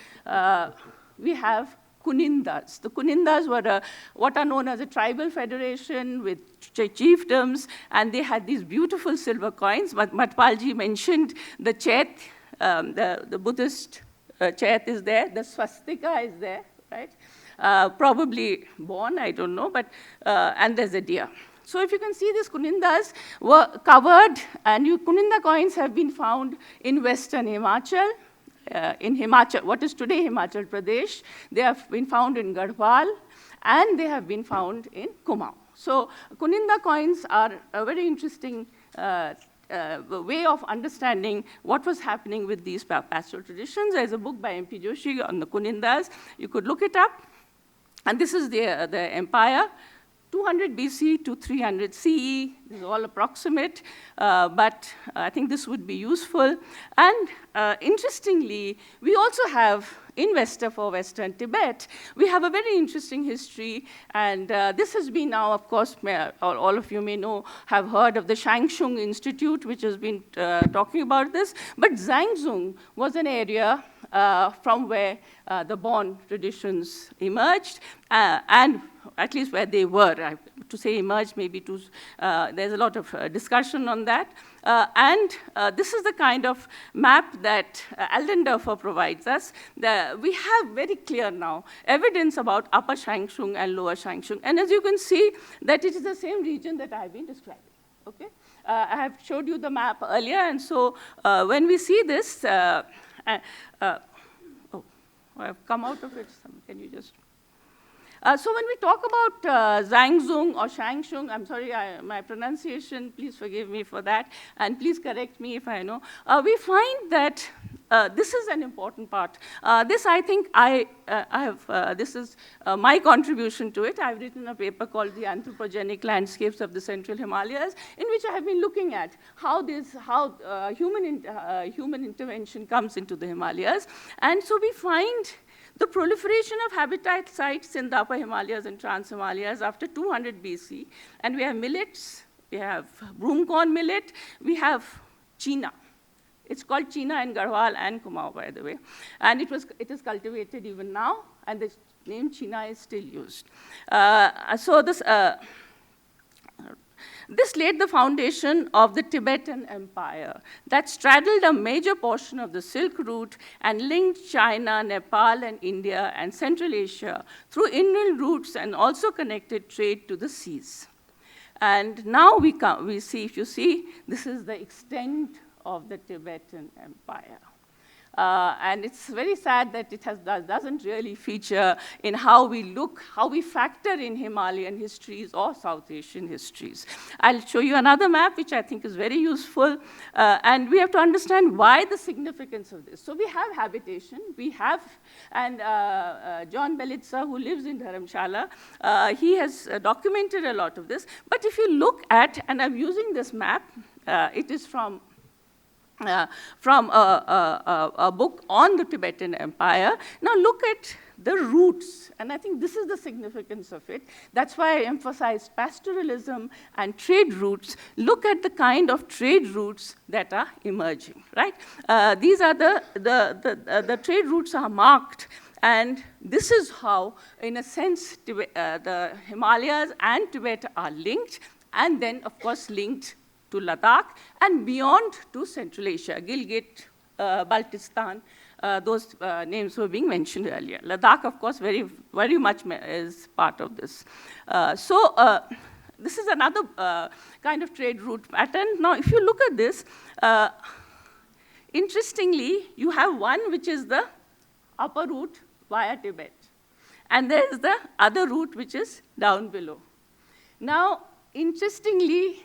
we have Kunindas. The Kunindas were what are known as a tribal federation with chiefdoms, and they had these beautiful silver coins. But Mathpal ji mentioned the Chet, the Buddhist Chet is there, the swastika is there, right? Probably born, I don't know, but, and there's a deer. So if you can see, these Kunindas were covered, and Kuninda coins have been found in western Himachal, what is today Himachal Pradesh. They have been found in Garhwal, and they have been found in Kumaon. So Kuninda coins are a very interesting way of understanding what was happening with these pastoral traditions. There's a book by M.P. Joshi on the Kunindas. You could look it up. And this is the empire. 200 BC to 300 CE, this is all approximate, but I think this would be useful. And interestingly, we also have, in Western Tibet, we have a very interesting history, and this has been now, of course, all of you may know, have heard of the Shangshung Institute, which has been talking about this, but Zhangzhung was an area from where the Bon traditions emerged, and at least where they were. To say emerged, maybe there's a lot of discussion on that. And this is the kind of map that Allendorfer provides us. We have very clear now evidence about Upper Shangshung and Lower Shangshung. And as you can see, that it is the same region that I've been describing. Okay? I have showed you the map earlier, and so when we see this, I've come out of it. Can you just... so when we talk about Zhangzhung or Shangshung, I'm sorry, my pronunciation, please forgive me for that, and please correct me if I know. We find that this is an important part. This, I think, this is my contribution to it. I've written a paper called The Anthropogenic Landscapes of the Central Himalayas, in which I have been looking at how human intervention comes into the Himalayas. And so we find the proliferation of habitat sites in the Upper Himalayas and Trans-Himalayas after 200 BC. And we have millets, we have broom corn millet, we have China. It's called China in Garhwal and Kumaon, by the way. And it is cultivated even now, and the name China is still used. So this laid the foundation of the Tibetan Empire that straddled a major portion of the Silk Route and linked China, Nepal, and India and Central Asia through inland routes and also connected trade to the seas. And now we see, if you see, this is the extent of the Tibetan Empire. And it's very sad that it doesn't really feature in how we look, how we factor in Himalayan histories or South Asian histories. I'll show you another map, which I think is very useful. And we have to understand why the significance of this. So we have habitation, and John Belitsa, who lives in Dharamshala, he has documented a lot of this. But if you look at, and I'm using this map, it is from a book on the Tibetan Empire. Now look at the roots, and I think this is the significance of it. That's why I emphasized pastoralism and trade routes. Look at the kind of trade routes that are emerging, right? These are the trade routes are marked, and this is how, in a sense, the Himalayas and Tibet are linked, and then, of course, linked to Ladakh, and beyond to Central Asia, Gilgit, Baltistan, those names were being mentioned earlier. Ladakh, of course, very, very much is part of this. This is another kind of trade route pattern. Now, if you look at this, interestingly, you have one which is the upper route via Tibet. And there is the other route which is down below. Now, interestingly,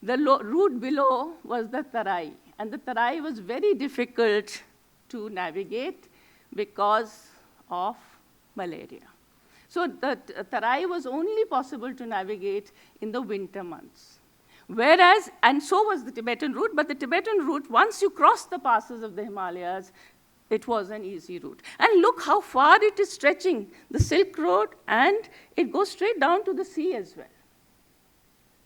the route below was the Tarai, and the Tarai was very difficult to navigate because of malaria. So the Tarai was only possible to navigate in the winter months. Whereas, and so was the Tibetan route, but the Tibetan route, once you cross the passes of the Himalayas, it was an easy route. And look how far it is stretching, the Silk Road, and it goes straight down to the sea as well.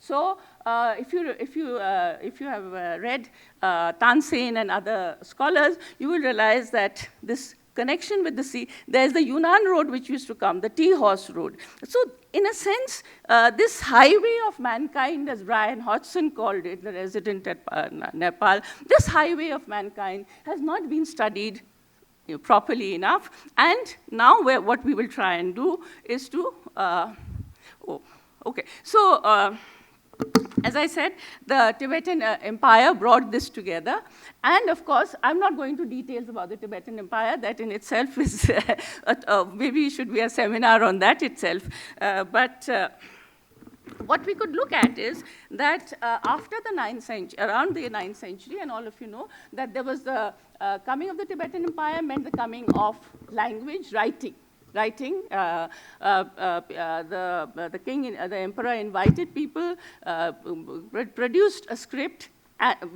So if you have read Tenzin and other scholars, you will realize that this connection with the sea, there's the Yunnan road which used to come, the tea horse road. So in a sense, this highway of mankind, as Brian Hodgson called it, the resident at Nepal, this highway of mankind has not been studied properly enough. And now what we will try and do is to, okay. So As I said, the Tibetan Empire brought this together. And of course, I'm not going to details about the Tibetan Empire. That in itself is, maybe it should be a seminar on that itself. What we could look at is that after the 9th century, around the 9th century, and all of you know, that there was the coming of the Tibetan Empire meant the coming of language, writing. The king, the emperor invited people, produced a script,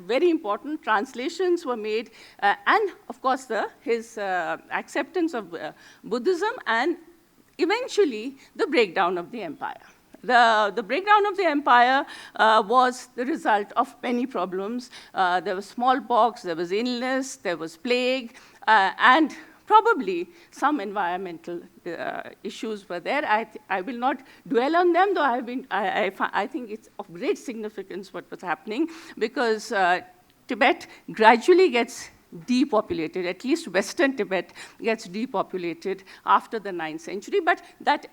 very important, translations were made, and of course his acceptance of Buddhism, and eventually the breakdown of the empire. The breakdown of the empire was the result of many problems. There was smallpox, there was illness, there was plague, and probably some environmental issues were there. I will not dwell on them, though I think it's of great significance what was happening, because Tibet gradually gets depopulated, at least Western Tibet gets depopulated after the 9th century, but that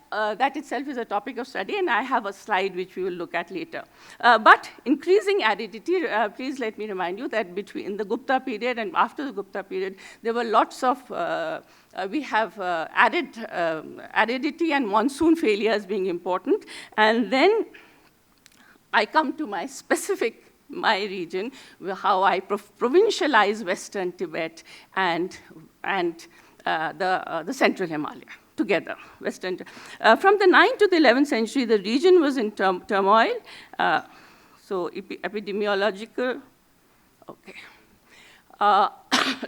itself is a topic of study, and I have a slide which we will look at later. But increasing aridity, please let me remind you that between the Gupta period and after the Gupta period, there were lots of, we have aridity and monsoon failures being important, and then I come to my region, how I provincialize Western Tibet and the Central Himalaya together. From the 9th to the 11th century, the region was in turmoil. So epidemiological, okay.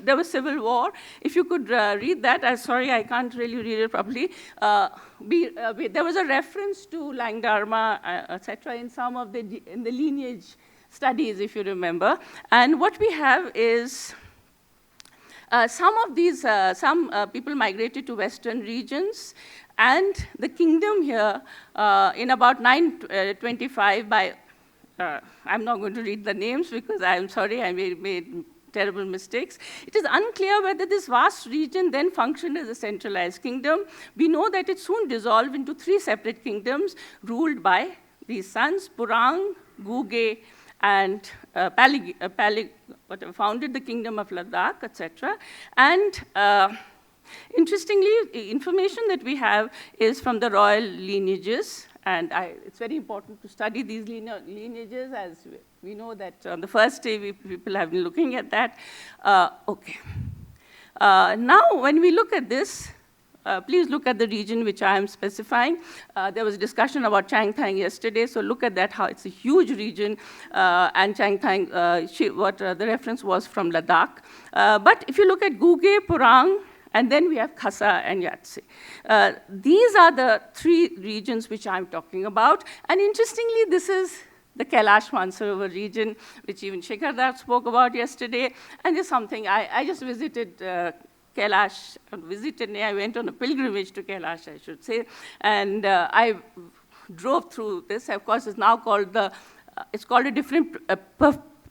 There was civil war. If you could read that, I'm sorry, I can't really read it properly. There was a reference to Langdharma, etc., in some of the lineage studies, if you remember. And what we have is some people migrated to Western regions, and the kingdom here, in about 925 by, I'm not going to read the names because I'm sorry, I made terrible mistakes. It is unclear whether this vast region then functioned as a centralized kingdom. We know that it soon dissolved into 3 separate kingdoms ruled by these sons, Purang, Guge, and founded the kingdom of Ladakh, etc. And interestingly, information that we have is from the royal lineages, and it's very important to study these lineages, as we know that on the first day people have been looking at that. Okay. Now, when we look at this, please look at the region which I am specifying. There was discussion about Changthang yesterday, so look at that, how it's a huge region, and Changthang, the reference was from Ladakh. But if you look at Guge, Purang, and then we have Khasa and Yatse. These are the 3 regions which I'm talking about, and interestingly, this is the Kailash Mansarovar region, which even Yashodhar spoke about yesterday, and it's something I just visited Kailash, I went on a pilgrimage to Kailash, I should say, and I drove through this. Of course, it's now called it's called a different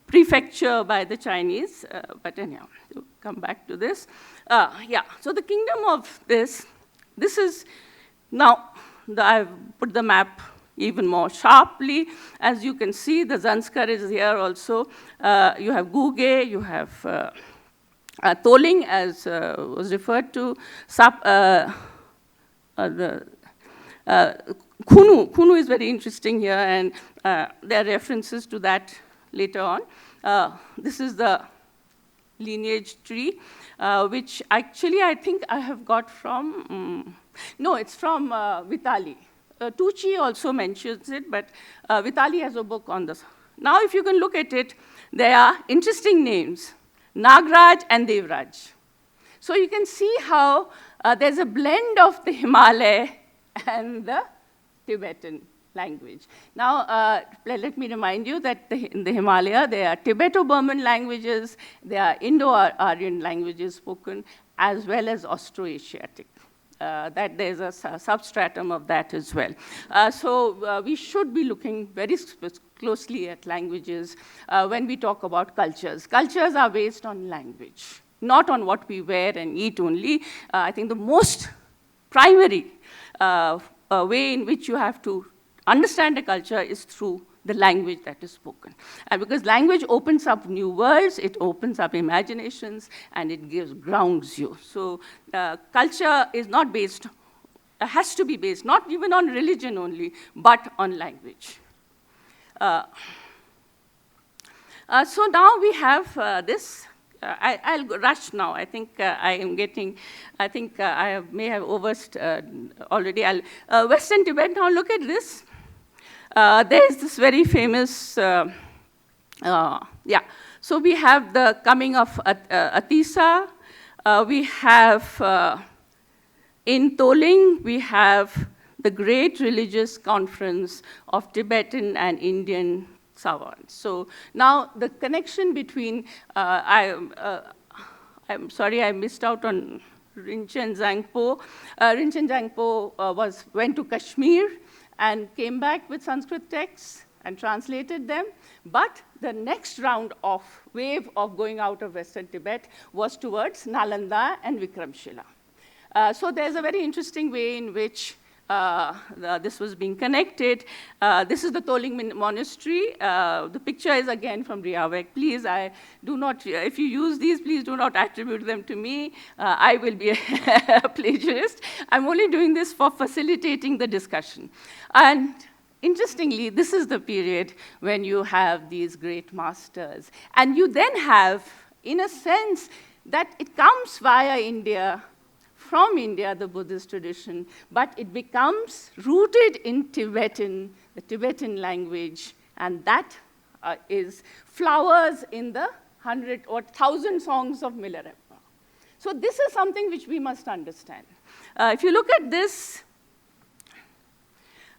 prefecture by the Chinese, but anyhow, to come back to this. Yeah, so the kingdom of this is, now I've put the map even more sharply. As you can see, the Zanskar is here also. You have Guge, you have Toling, as was referred to, Khunu is very interesting here, and there are references to that later on. This is the lineage tree, which actually I think I have got from, no, it's from Vitali. Tucci also mentions it, but Vitali has a book on this. Now, if you can look at it, there are interesting names, Nagraj and Devraj. So you can see how there's a blend of the Himalaya and the Tibetan language. Now, let me remind you that in the Himalaya, there are Tibeto-Burman languages, there are Indo-Aryan languages spoken, as well as Austroasiatic. That there's a substratum of that as well. So we should be looking very closely at languages when we talk about cultures. Cultures are based on language, not on what we wear and eat only. I think the most primary way in which you have to understand a culture is through the language that is spoken. And because language opens up new worlds, it opens up imaginations, and it grounds you. So culture is not based, has to be based, not even on religion only, but on language. So now we have this. I'll rush now. I think I may have already. Western Tibet, now look at this. There is this very famous, So we have the coming of Atisa. We have, in Toling, we have the great religious conference of Tibetan and Indian savants. So now the connection between, I'm sorry I missed out on Rinchen Zangpo. Rinchen Zangpo went to Kashmir and came back with Sanskrit texts and translated them. But the next wave of going out of Western Tibet was towards Nalanda and Vikramshila. So there's a very interesting way in which this was being connected. This is the Toling Monastery. The picture is again from Riyawek. Please, if you use these, please do not attribute them to me. I will be a plagiarist. I'm only doing this for facilitating the discussion. And interestingly, this is the period when you have these great masters. And you then have, in a sense, that it comes via India, from India, the Buddhist tradition, but it becomes rooted in Tibetan, the Tibetan language, and that flowers in the 100 or 1,000 songs of Milarepa. So this is something which we must understand. If you look at this,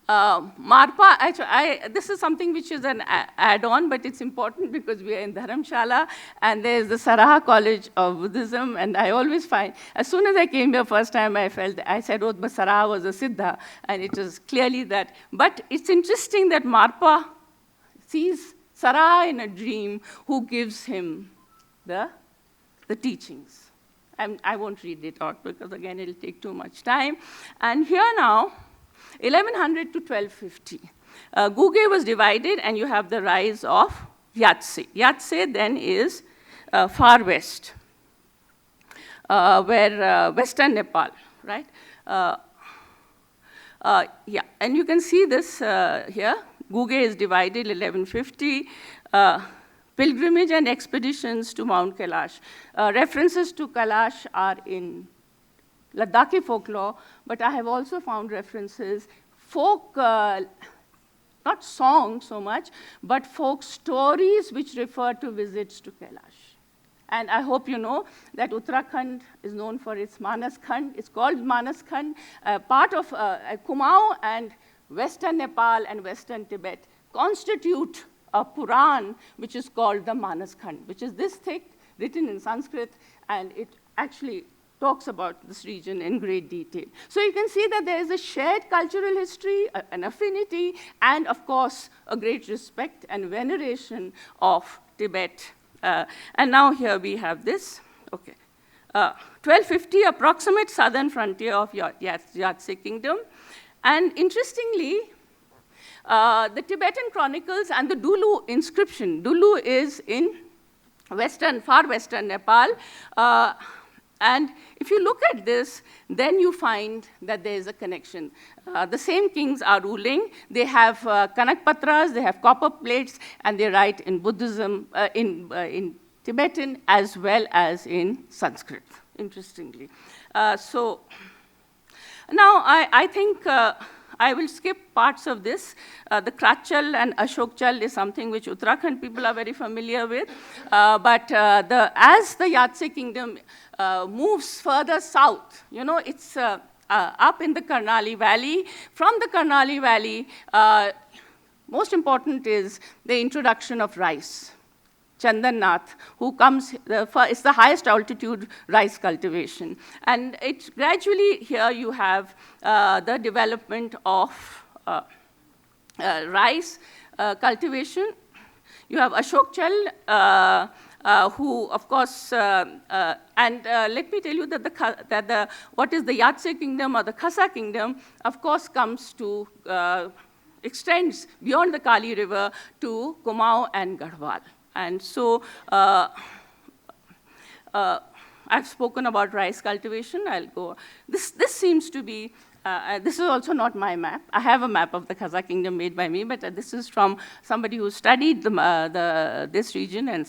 Marpa, actually, this is something which is an add-on, but it's important because we are in Dharamshala, and there's the Saraha College of Buddhism, and I always find, as soon as I came here first time, I said, oh, but Saraha was a Siddha, and it was clearly that. But it's interesting that Marpa sees Saraha in a dream, who gives him the teachings. And I won't read it out, because again, it'll take too much time. And here now, 1100 to 1250. Guge was divided, and you have the rise of Yatse. Yatse then is far west, where Western Nepal, right? And you can see this here. Guge is divided 1150. Pilgrimage and expeditions to Mount Kailash. References to Kailash are in Ladakhi folklore, but I have also found references, not songs so much, but folk stories which refer to visits to Kailash. And I hope you know that Uttarakhand is known for its Manas Khand. It's called Manas Khand. Part of Kumaon and Western Nepal and Western Tibet constitute a Puran, which is called the Manas Khand, which is this thick, written in Sanskrit, and it actually talks about this region in great detail. So you can see that there is a shared cultural history, an affinity, and of course, a great respect and veneration of Tibet. And now here we have this, okay. 1250, approximate southern frontier of Yatse Kingdom. And interestingly, the Tibetan chronicles and the Dulu inscription. Dulu is in far western Nepal. And if you look at this, then you find that there is a connection. The same kings are ruling. They have Kanakpatras, they have copper plates, and they write in Buddhism, in Tibetan, as well as in Sanskrit, interestingly. So now I think I will skip parts of this. The Krachal and Ashokchal is something which Uttarakhand people are very familiar with. But as the Yatse kingdom moves further south, it's up in the Karnali Valley. From the Karnali Valley, most important is the introduction of rice. Chandannath, who comes, it's the highest altitude rice cultivation. And it's gradually, here you have the development of rice cultivation. You have Ashokchal, who, of course, and let me tell you that what is the Yatse kingdom or the Khasa kingdom, of course, comes to extends beyond the Kali River to Kumaon and Garhwal. And so I've spoken about rice cultivation. I'll go. This seems to be, this is also not my map. I have a map of the Kazakh kingdom made by me, but this is from somebody who studied this region and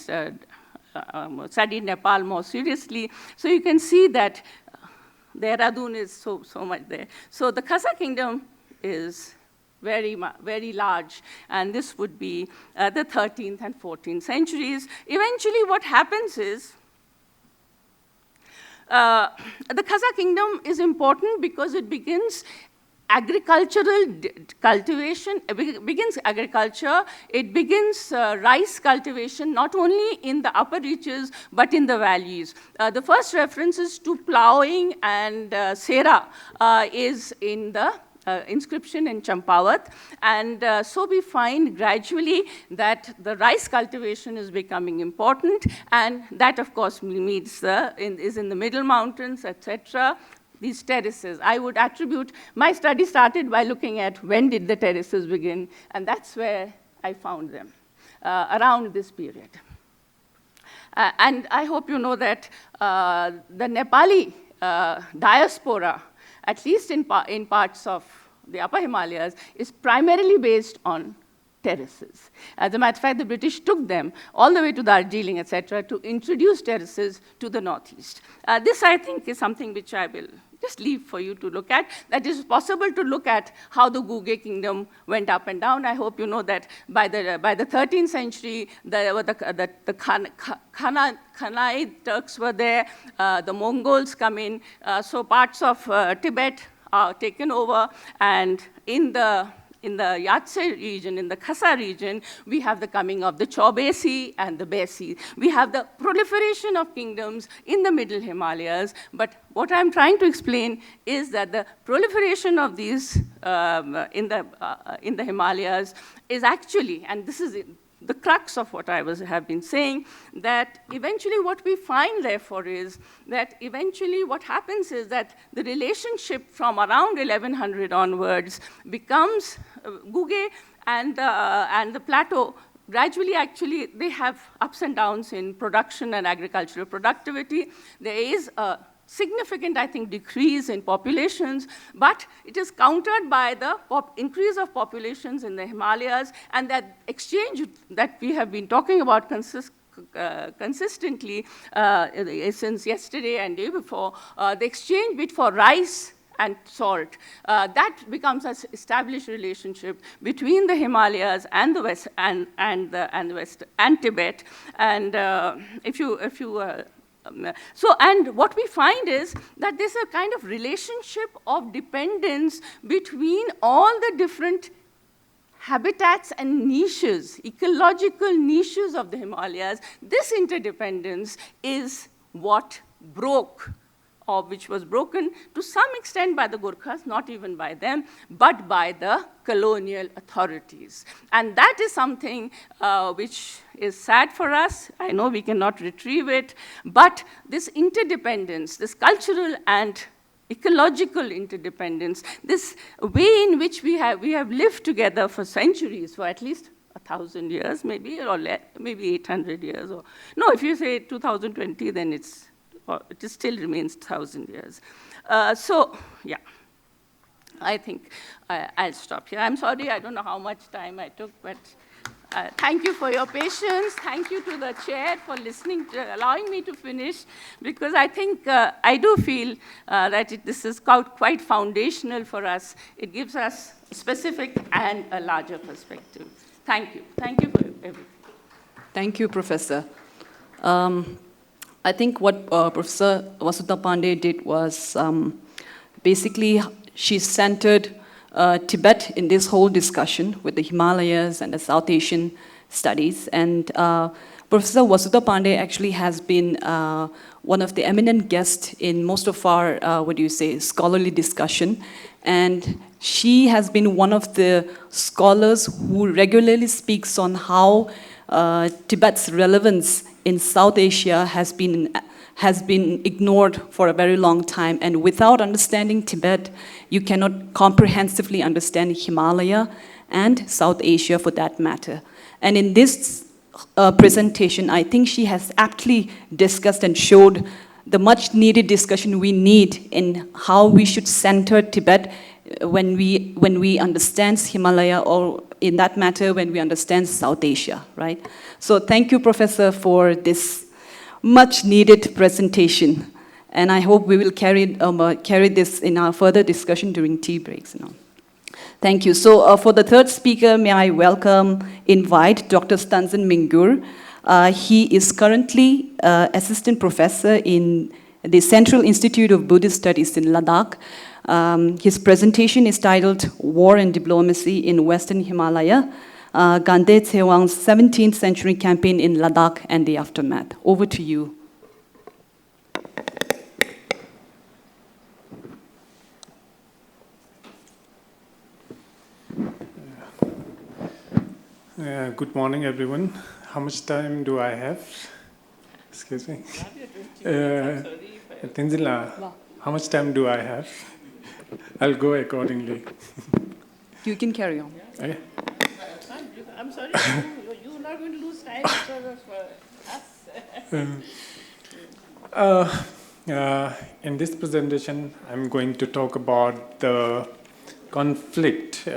studied Nepal more seriously. So you can see that the Lhadon is so much there. So the Kazakh kingdom is very large, and this would be the 13th and 14th centuries. Eventually, what happens is, the Kazakh kingdom is important because it begins agricultural cultivation, it begins agriculture, it begins rice cultivation, not only in the upper reaches, but in the valleys. The first references to plowing and sera is in the inscription in Champawat, and so we find gradually that the rice cultivation is becoming important, and that of course is in the middle mountains, etc. These terraces, I would attribute, my study started by looking at when did the terraces begin, and that's where I found them, around this period. And I hope you know that the Nepali diaspora, at least in parts of the upper Himalayas, is primarily based on terraces. As a matter of fact, the British took them all the way to Darjeeling, etc., to introduce terraces to the northeast. This, I think, is something which I will just leave for you to look at. That is possible to look at how the Guge kingdom went up and down. I hope you know that by the 13th century, the Khanate Turks were there, the Mongols come in, so parts of Tibet are taken over, and in the Yatse region, in the Khasa region, we have the coming of the Chaubesi and the Besi. We have the proliferation of kingdoms in the middle Himalayas, but what I'm trying to explain is that the proliferation of these in the Himalayas is actually, and this is the crux of what I have been saying, that eventually what we find, therefore, is that eventually what happens is that the relationship from around 1100 onwards becomes Guge and the plateau. Gradually, actually, they have ups and downs in production and agricultural productivity. There is a significant, I think, decrease in populations, but it is countered by the increase of populations in the Himalayas, and that exchange that we have been talking about consistently since yesterday and day before, the exchange for rice and salt, that becomes an established relationship between the Himalayas and the West and the West and Tibet. And and what we find is that there's a kind of relationship of dependence between all the different habitats and niches, ecological niches of the Himalayas. This interdependence is what broke, or which was broken to some extent by the Gurkhas, not even by them, but by the colonial authorities. And that is something which is sad for us. I know we cannot retrieve it, but this interdependence, this cultural and ecological interdependence, this way in which we have lived together for centuries, for at least 1,000 years, maybe, or maybe 800 years. Or no, if you say 2020, then it still remains 1,000 years. So, yeah, I think I'll stop here. I'm sorry, I don't know how much time I took, but thank you for your patience. Thank you to the chair for listening, allowing me to finish, because I think I do feel that this is quite foundational for us. It gives us a specific and a larger perspective. Thank you. Thank you for everything. Thank you, Professor. I think what Professor Vasudha Pande did was basically she centered Tibet in this whole discussion with the Himalayas and the South Asian studies. And Professor Vasudha Pande actually has been one of the eminent guests in most of our, scholarly discussion. And she has been one of the scholars who regularly speaks on how Tibet's relevance in South Asia has been ignored for a very long time. And without understanding Tibet, you cannot comprehensively understand Himalaya and South Asia for that matter. And in this presentation, I think she has aptly discussed and showed the much needed discussion we need in how we should center Tibet when we understand Himalaya, or in that matter, when we understand South Asia, right? So thank you, Professor, for this much needed presentation. And I hope we will carry this in our further discussion during tea breaks. Thank you. So for the third speaker, may I invite Dr. Stanzin Mingur. He is currently assistant professor in the Central Institute of Buddhist Studies in Ladakh. His presentation is titled War and Diplomacy in Western Himalaya, Gande Tsewang's 17th century campaign in Ladakh and the aftermath. Over to you. Good morning, everyone. How much time do I have? Excuse me. Tenzin, how much time do I have? I'll go accordingly. You can carry on. Okay. I'm sorry, you're not going to lose time for us. In this presentation, I'm going to talk about the conflict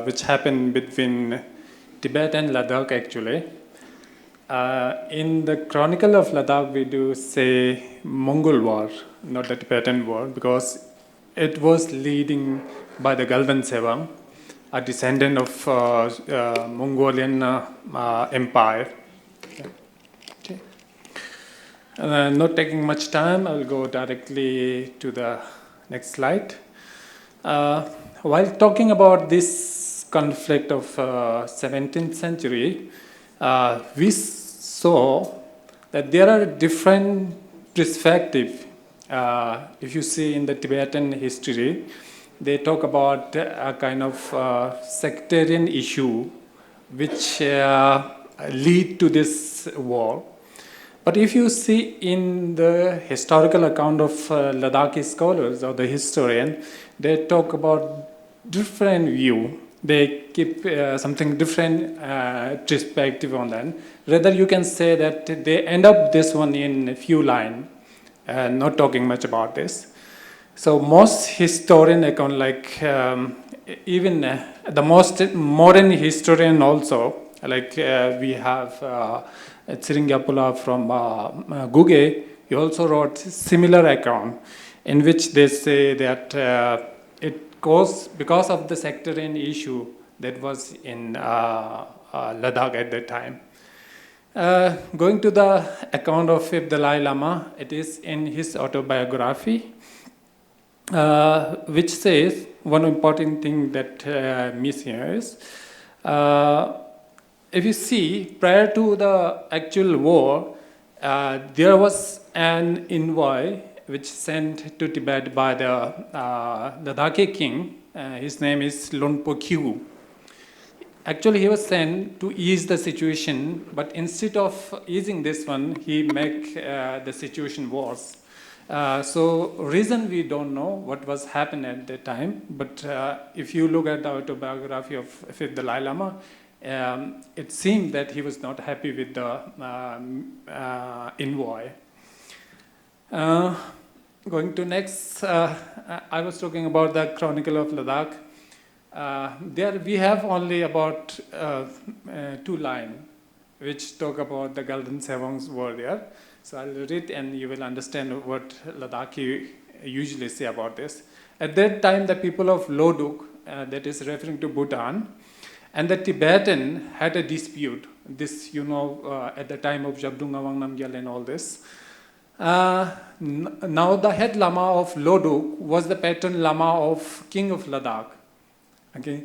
which happened between Tibet and Ladakh, actually. In the Chronicle of Ladakh, we do say Mongol War, not the Tibetan War, because it was leading by the Galvan Sevang, a descendant of Mongolian Empire. Okay. Not taking much time, I will go directly to the next slide. While talking about this conflict of 17th century, we saw that there are different perspectives. If you see in the Tibetan history, they talk about a kind of sectarian issue which lead to this war. But if you see in the historical account of Ladakhi scholars or the historian, they talk about different view. They keep something different perspective on that. Rather, you can say that they end up this one in a few lines, not talking much about this. So most historian account, like even the most modern historian also, like we have Tsiringapula from Guge, he also wrote similar account in which they say that because of the sectarian issue that was in Ladakh at that time. Going to the account of Fifth Dalai Lama, it is in his autobiography, which says one important thing that missing is, if you see, prior to the actual war, there was an envoy which sent to Tibet by the Ladakhi king. His name is Lonpo Kyu. Actually, he was sent to ease the situation, but instead of easing this one, he make the situation worse. So reason we don't know what was happening at that time, but if you look at the autobiography of Fifth Dalai Lama, it seemed that he was not happy with the envoy. Going to next, I was talking about the Chronicle of Ladakh. There we have only about 2 lines which talk about the Galvan Sevang's war there. So I'll read and you will understand what Ladakhi usually say about this. At that time, the people of Loduk, that is referring to Bhutan, and the Tibetan had a dispute. This, at the time of Jabdung Awang Namgyal and all this. Now the head Lama of Loduk was the patron Lama of King of Ladakh. Okay,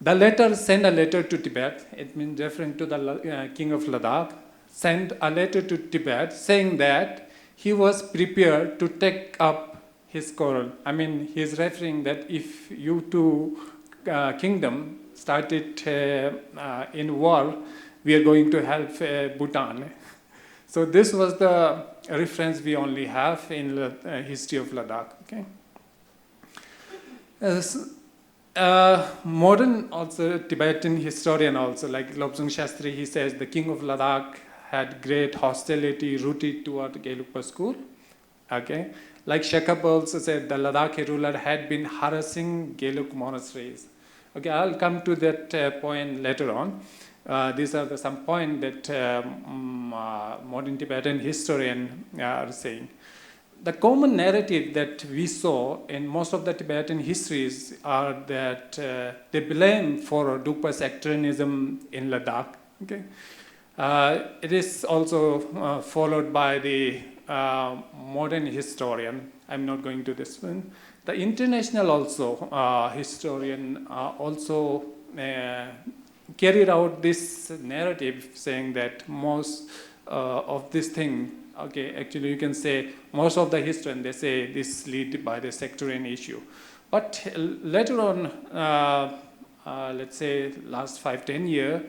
the letter sent a letter to Tibet. It means referring to the King of Ladakh. Sent a letter to Tibet saying that he was prepared to take up his quarrel. I mean, he's referring that if you two kingdom started in war, we are going to help Bhutan. So this was the reference we only have in the history of Ladakh. Okay. modern also Tibetan historian also, like Lobsang Shastri, he says the king of Ladakh had great hostility rooted toward Gelugpa school. Okay, like Shekap also said the Ladakhi ruler had been harassing Gelug monasteries. Okay, I'll come to that point later on. These are some points that modern Tibetan historian are saying. The common narrative that we saw in most of the Tibetan histories are that they blame for Drukpa sectarianism in Ladakh. Okay? It is also followed by the modern historian. I'm not going to this one. The international also historian also carried out this narrative saying that most of this thing, okay, actually you can say most of the historians, they say this lead by the sectarian issue. But later on, let's say last 5-10 years,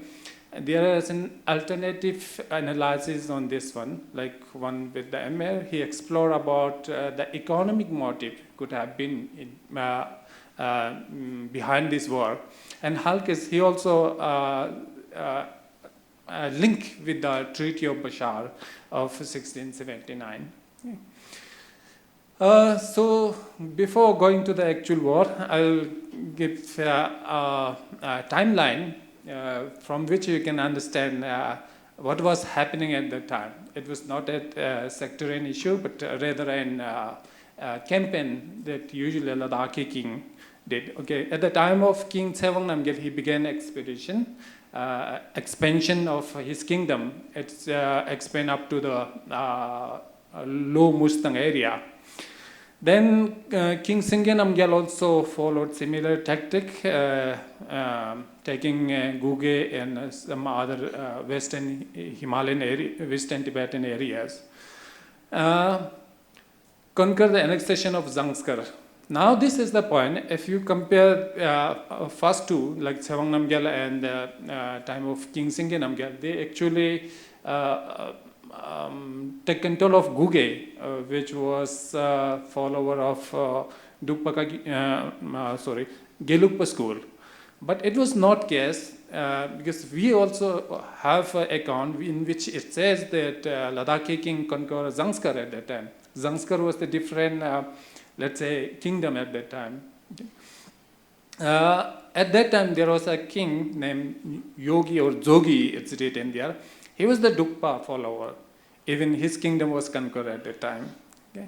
there is an alternative analysis on this one, like one with the ML. He explored about the economic motive could have been behind this war. And Halkes, he also linked with the Treaty of Bashar of 1679. So before going to the actual war, I'll give a timeline from which you can understand what was happening at that time. It was not a sectarian issue, but rather a campaign that usually a Ladakhi king did. Okay, at the time of King Tsewang Namgyal, he began expedition, expansion of his kingdom. It's expand up to the Low Mustang area. Then King Singye Namgyal also followed similar tactic, taking Guge and some other western Himalayan area, western Tibetan areas. Conquer the annexation of Zangskar. Now this is the point. If you compare first two, like Tsewang Namgyal and time of King Singye Namgyal, they actually take control of Guge, which was follower of Gelugpa school. But it was not case because we also have an account in which it says that Ladakhi king conquered Zangskar at that time. Zangskar was the different, let's say, kingdom at that time. At that time, there was a king named Yogi or Jogi, it's written there. He was the Drukpa follower. Even his kingdom was conquered at that time. Okay.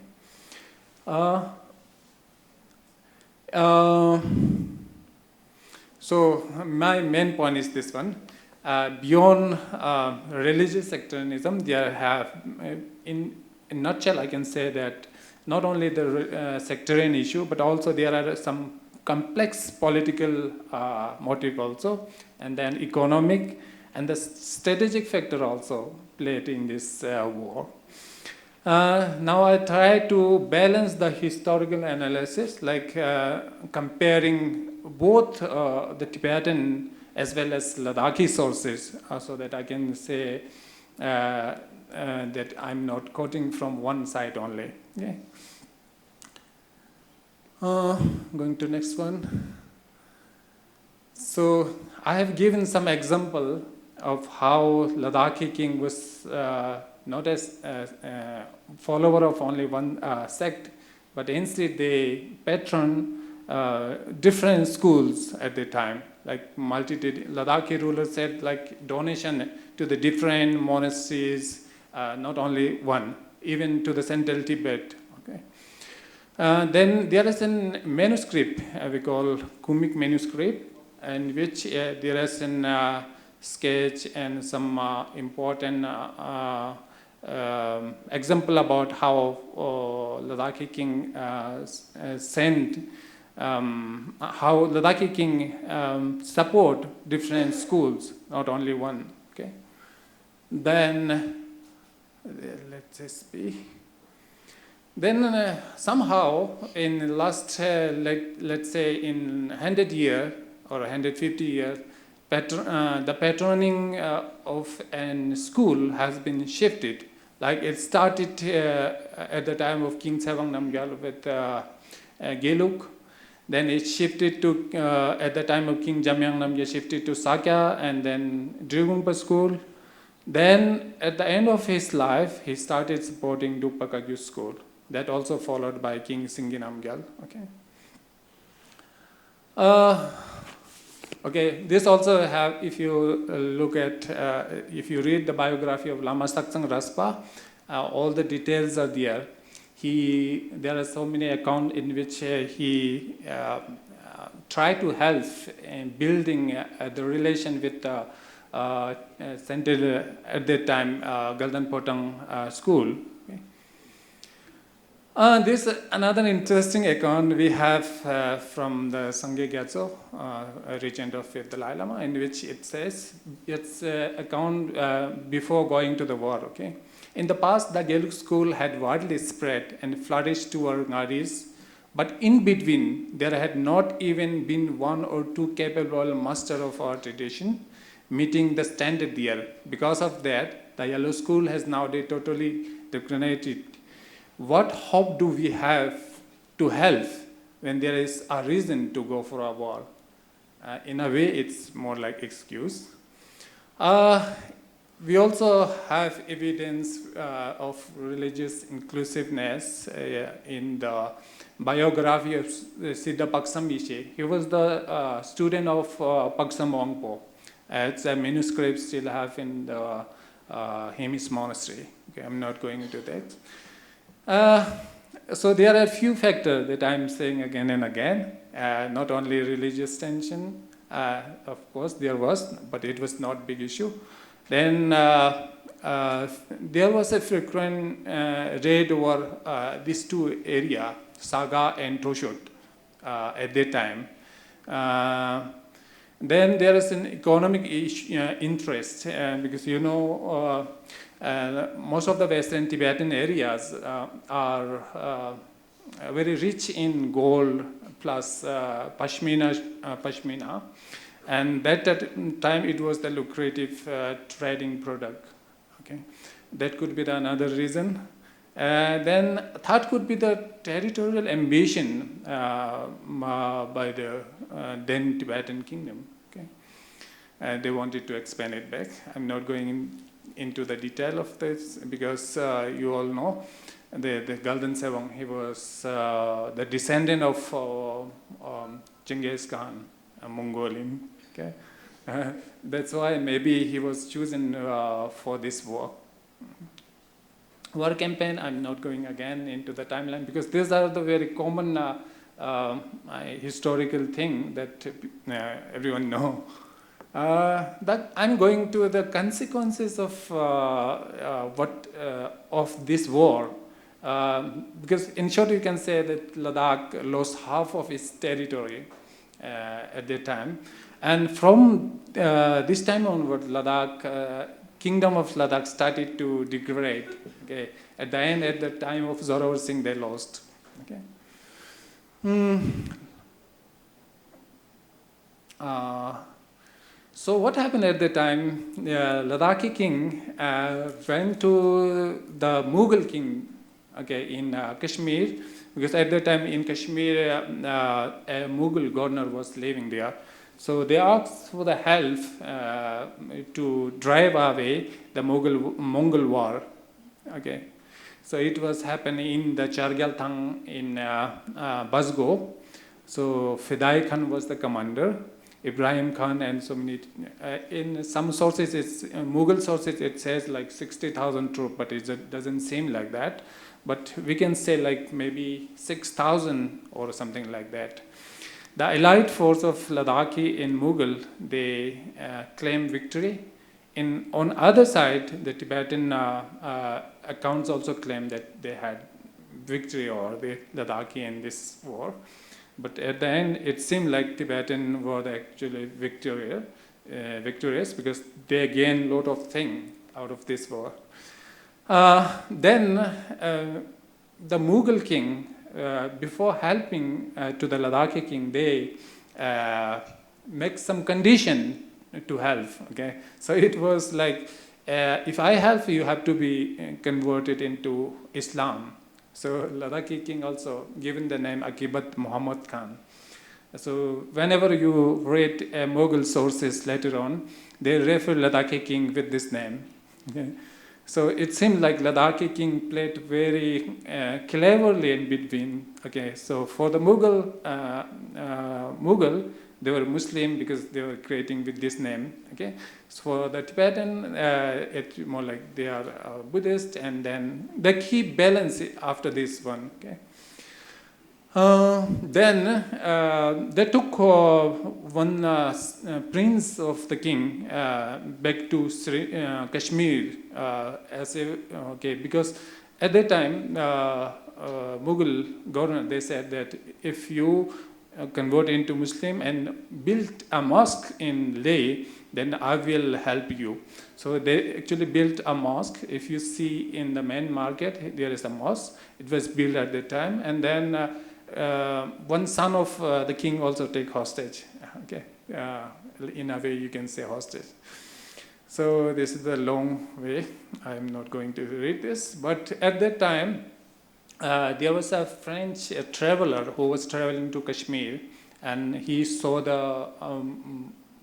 So my main point is this one. Beyond religious sectarianism, there have, in a nutshell, I can say that not only the sectarian issue, but also there are some complex political motive also, and then economic and the strategic factor also played in this war. Now I try to balance the historical analysis, like comparing both the Tibetan as well as Ladakhi sources, so that I can say that I'm not quoting from one side only. Okay. Going to next one. So I have given some example of how Ladakhi king was not as follower of only one sect, but instead they patron different schools at the time. Like Ladakhi ruler said, like donation to the different monasteries, not only one, even to the central Tibet. Okay. Then there is a manuscript we call Kumik manuscript, in which there is a sketch and some important example about how Ladakhi king sent, how Ladakhi king support different schools, not only one. Okay. Then let's just be. Then somehow in last let's say in 100 years or 150 years, the patroning of a school has been shifted. Like it started at the time of King Tsewang Namgyal with Gelug. Then it shifted to, at the time of King Jamyang Namgyal, shifted to Sakya and then Drigungpa school. Then at the end of his life, he started supporting Dukpa Kagyu school. That also followed by King Singhi Namgyal. Okay. Okay, this also have, if you look at, if you read the biography of Lama Saksang Raspa, all the details are there. There are so many accounts in which he tried to help in building the relation with central, at that time, Galdan Potang school. This another interesting account we have from the Sangye Gyatso, regent of the Dalai Lama, in which it says, it's account before going to the war, okay? In the past, the Gelug school had widely spread and flourished toward Ngaris, but in between, there had not even been one or two capable master of our tradition meeting the standard there. Because of that, the Yellow school has nowadays totally degenerated. What hope do we have to help when there is a reason to go for a war? In a way, it's more like excuse. We also have evidence of religious inclusiveness in the biography of Siddha Paksam Ishe. He was the student of Paksam Wangpo. It's a manuscript still have in the Hemis monastery. Okay, I'm not going into that. So there are a few factors that I'm saying again and again. Not only religious tension, of course there was, but it was not big issue. Then there was a frequent raid over these two areas, Saga and Toshut, at that time. Then there is an economic interest, because you know most of the Western Tibetan areas are very rich in gold plus pashmina. And that time it was the lucrative trading product. Okay, that could be another reason. Then third could be the territorial ambition by the then Tibetan kingdom. Okay, they wanted to expand it back. I'm not going into the detail of this because you all know the Galdan Sevong. He was the descendant of Genghis Khan, a Mongolian. Okay, that's why maybe he was chosen for this war. War campaign, I'm not going again into the timeline because these are the very common historical thing that everyone know. That I'm going to the consequences of of this war. Because in short, you can say that Ladakh lost half of its territory at that time. And from this time onward, Kingdom of Ladakh started to degrade. Okay, at the end, at the time of Zorawar Singh, they lost. Okay. So what happened at the time? Ladakhi king went to the Mughal king, okay, in Kashmir, because at that time in Kashmir, a Mughal governor was living there. So they asked for the help to drive away the Mongol war. Okay, so it was happening in the Chargyalthang in Basgo. So Fidai Khan was the commander, Ibrahim Khan, and so many. In some sources, Mughal sources, it says like 60,000 troops, but it doesn't seem like that. But we can say like maybe 6,000 or something like that. The allied force of Ladakhi in Mughal, they claim victory. On other side, the Tibetan accounts also claim that they had victory over the Ladakhi in this war. But at the end, it seemed like Tibetan were actually victorious because they gained a lot of things out of this war. Then the Mughal king, before helping to the Ladakhi king, they make some condition to help. Okay, so it was like, if I help, you have to be converted into Islam. So Ladakhi king also given the name Akibat Muhammad Khan. So whenever you read Mughal sources later on, they refer Ladakhi king with this name. Okay? So it seemed like Ladakhi king played very cleverly in between. Okay, so for the Mughal, they were Muslim because they were creating with this name. Okay, so for the Tibetan, it's more like they are Buddhist, and then they keep balance after this one. Okay. Then they took one prince of the king back to Kashmir because at that time Mughal government, they said that if you convert into Muslim and build a mosque in Leh, then I will help you. So they actually built a mosque. If you see in the main market, there is a mosque. It was built at that time, and then one son of the king also take hostage. Okay, in a way you can say hostage. So this is a long way. I am not going to read this, but at that time there was a French traveler who was traveling to Kashmir, and he saw the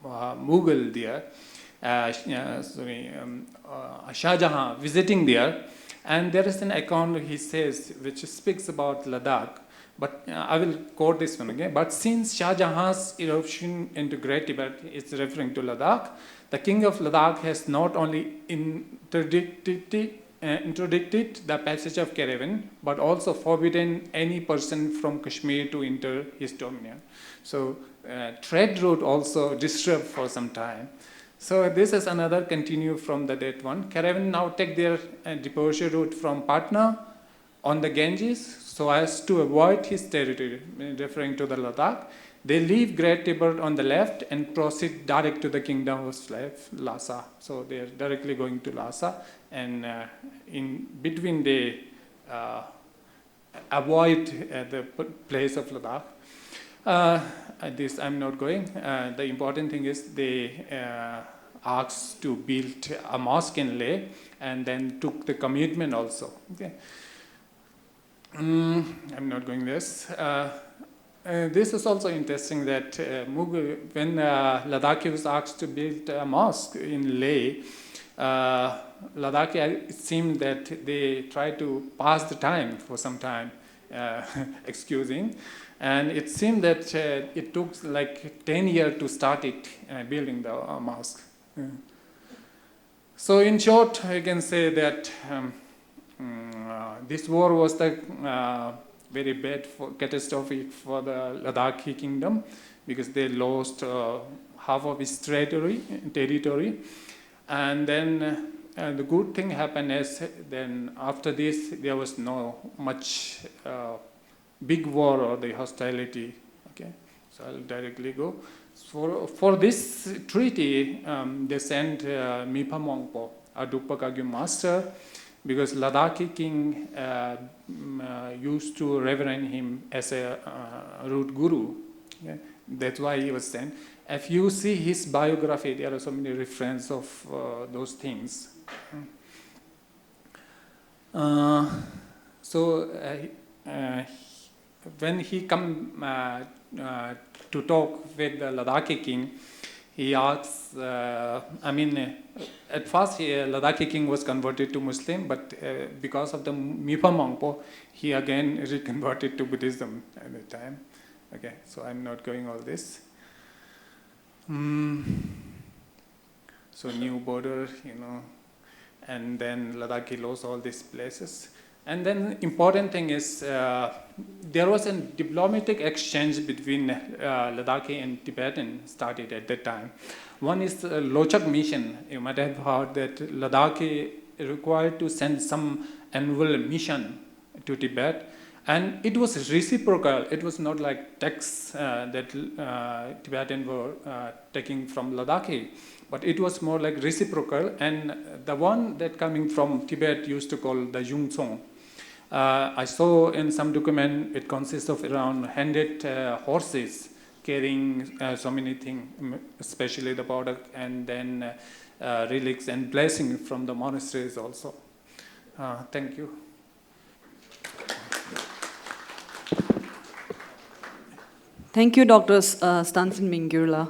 Mughal there, Shah Jahan visiting there, and there is an account he says which speaks about Ladakh. But I will quote this one again. But since Shah Jahan's eruption into Great Tibet is referring to Ladakh, the king of Ladakh has not only interdicted the passage of caravan, but also forbidden any person from Kashmir to enter his dominion. So trade route also disturbed for some time. So this is another continue from the that one. Caravan now take their departure route from Padma on the Ganges, so as to avoid his territory, referring to the Ladakh. They leave Great Tibet on the left and proceed direct to the kingdom of Lhasa. So they are directly going to Lhasa, and in between they avoid the place of Ladakh. This I'm not going. The important thing is they asked to build a mosque in Leh, and then took the commitment also. Okay. I'm not going this. This is also interesting that when Ladakhi was asked to build a mosque in Leh, Ladakhi, it seemed that they tried to pass the time for some time, excusing, and it seemed that it took like 10 years to start it, building the mosque. So in short, I can say that this war was the very bad, catastrophic for the Ladakhi kingdom, because they lost half of its territory, and then the good thing happened is then after this there was no much big war or the hostility. Okay, so I'll directly go. For this treaty, they sent Mipa Mongpo, a Drukpa Kagyu master, because Ladakhi king used to reverend him as a root guru. Yeah? That's why he was sent. If you see his biography, there are so many references of those things. When he come to talk with the Ladakhi king, he asks, at first Ladakhi king was converted to Muslim, but because of the Mipa Mongpo, he again reconverted to Buddhism at the time. Okay, so I'm not going all this. So new border, and then Ladakhi lost all these places. And then important thing is there was a diplomatic exchange between Ladakhi and Tibetan started at that time. One is the Lochak mission. You might have heard that Ladakhi required to send some annual mission to Tibet, and it was reciprocal. It was not like tax that Tibetan were taking from Ladakhi, but it was more like reciprocal. And the one that coming from Tibet used to call the Yungtsong. I saw in some document it consists of around 100 horses carrying so many things, especially the product, and then relics and blessings from the monasteries also. Thank you. Thank you, Dr. Stanzin Mingur.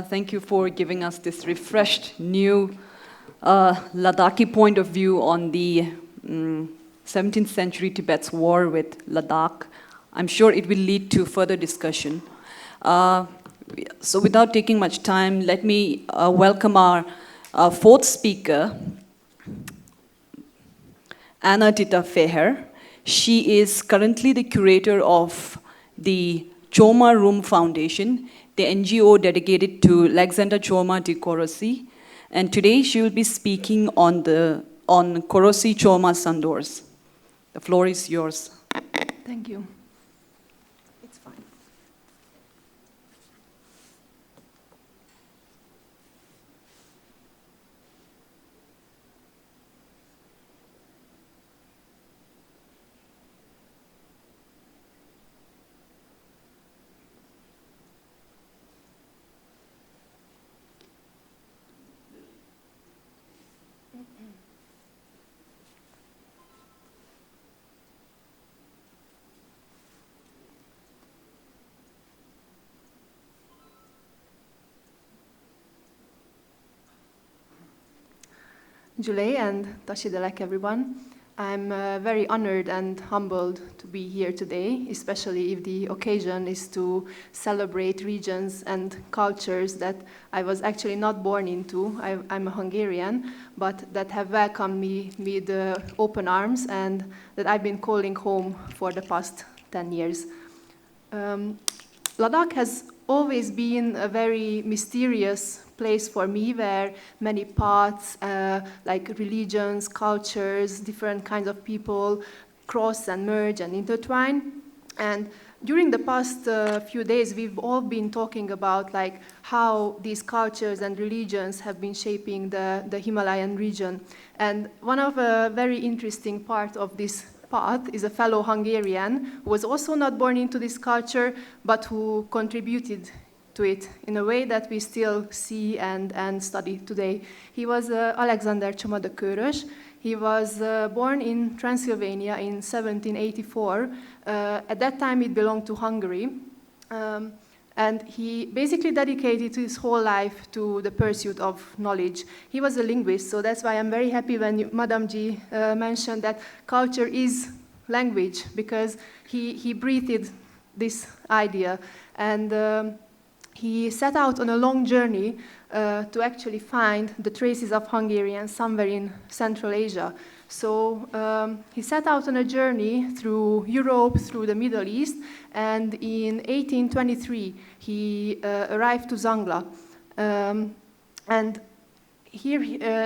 Thank you for giving us this refreshed, new Ladakhi point of view on the 17th century Tibet's war with Ladakh. I'm sure it will lead to further discussion. So without taking much time, let me welcome our fourth speaker, Anna Ditta Feher. She is currently the curator of the Choma Room Foundation, the NGO dedicated to Alexander Choma de Korosi. And today she will be speaking on Korosi Choma Sandors. The floor is yours. Thank you. It's fine. Jule and Tashidelek, everyone. I'm very honored and humbled to be here today, especially if the occasion is to celebrate regions and cultures that I was actually not born into. I'm a Hungarian, but that have welcomed me with open arms and that I've been calling home for the past 10 years. Ladakh has always been a very mysterious place for me, where many paths, like religions, cultures, different kinds of people cross and merge and intertwine. And during the past few days, we've all been talking about like how these cultures and religions have been shaping the Himalayan region. And one of a very interesting part of this path is a fellow Hungarian who was also not born into this culture, but who contributed to it in a way that we still see and study today. He was Alexander Choma de Kőrös. He was born in Transylvania in 1784. At that time, it belonged to Hungary. And he basically dedicated his whole life to the pursuit of knowledge. He was a linguist, so that's why I'm very happy when Madam Ji mentioned that culture is language, because he breathed this idea. And he set out on a long journey to actually find the traces of Hungarians somewhere in Central Asia. So he set out on a journey through Europe, through the Middle East, and in 1823 he arrived to Zangla. And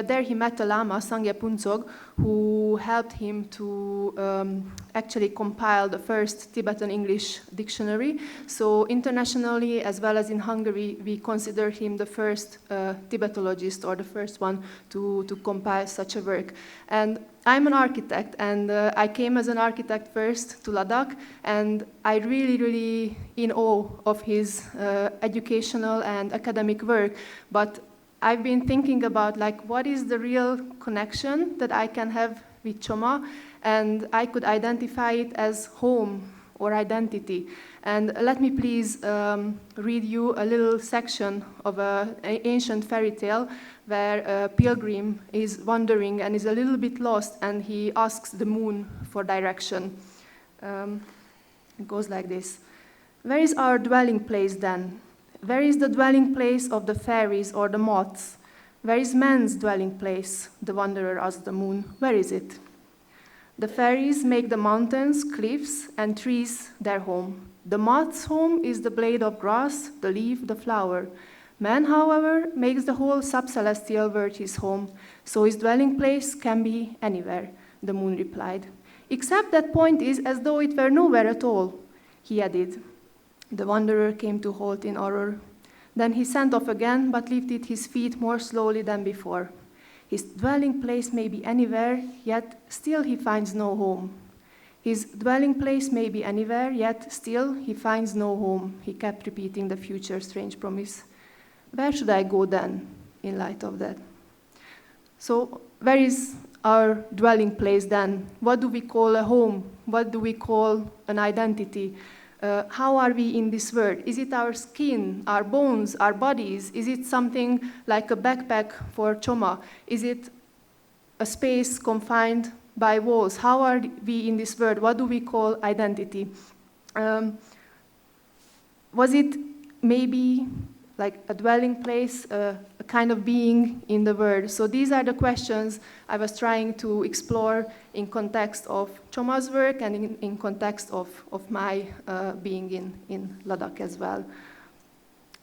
there he met a Lama, Sangye Punsog, who helped him to actually compile the first Tibetan English dictionary. So internationally, as well as in Hungary, we consider him the first Tibetologist, or the first one to compile such a work. And I'm an architect, and I came as an architect first to Ladakh, and I really in awe of his educational and academic work. But I've been thinking about like what is the real connection that I can have with Choma, and I could identify it as home or identity. And let me please read you a little section of an ancient fairy tale where a pilgrim is wandering and is a little bit lost, and he asks the moon for direction. It goes like this. Where is our dwelling place then? Where is the dwelling place of the fairies or the moths? Where is man's dwelling place? The wanderer asked the moon. Where is it? The fairies make the mountains, cliffs, and trees their home. The moth's home is the blade of grass, the leaf, the flower. Man, however, makes the whole subcelestial world his home, so his dwelling place can be anywhere, the moon replied. Except that point is as though it were nowhere at all, he added. The wanderer came to halt in horror. Then he sent off again, but lifted his feet more slowly than before. His dwelling place may be anywhere, yet still he finds no home. His dwelling place may be anywhere, yet still he finds no home. He kept repeating the future strange promise. Where should I go then, in light of that? So, where is our dwelling place then? What do we call a home? What do we call an identity? How are we in this world? Is it our skin, our bones, our bodies? Is it something like a backpack for Choma? Is it a space confined by walls? How are we in this world? What do we call identity? Was it maybe like a dwelling place, a kind of being in the world? So these are the questions I was trying to explore in context of Choma's work and in context of my being in Ladakh as well.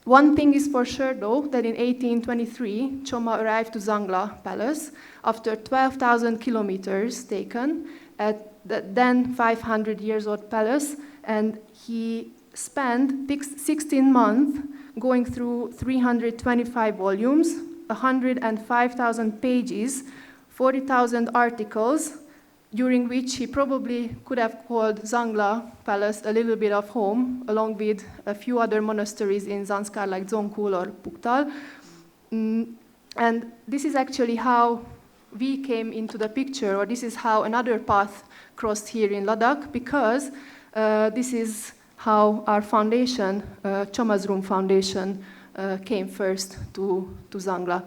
One thing is for sure, though, that in 1823, Choma arrived to Zangla Palace after 12,000 kilometers taken at the then 500 years old palace, and he spent 16 months going through 325 volumes, 105,000 pages, 40,000 articles, during which he probably could have called Zangla Palace a little bit of home, along with a few other monasteries in Zanskar like Dzongkul or Puktal. And this is actually how we came into the picture, or this is how another path crossed here in Ladakh, because this is how our foundation, Choma's Room Foundation, came first to Zangla.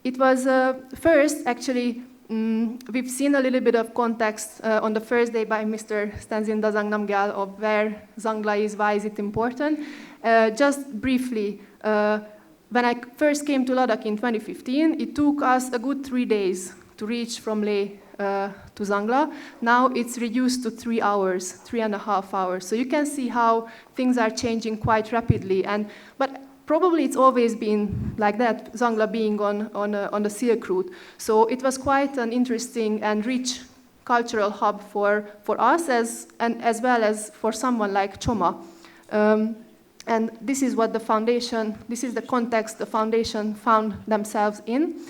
It was first, actually, we've seen a little bit of context on the first day by Mr. Stanzin Namgyal of where Zangla is, why is it important. Just briefly, when I first came to Ladakh in 2015, it took us a good 3 days to reach from Leh to Zangla. Now it's reduced to 3 hours, 3.5 hours. So you can see how things are changing quite rapidly. But probably it's always been like that, Zangla being on the Silk Route. So it was quite an interesting and rich cultural hub for us as well as for someone like Choma. And this is what the foundation, this is the context the foundation found themselves in.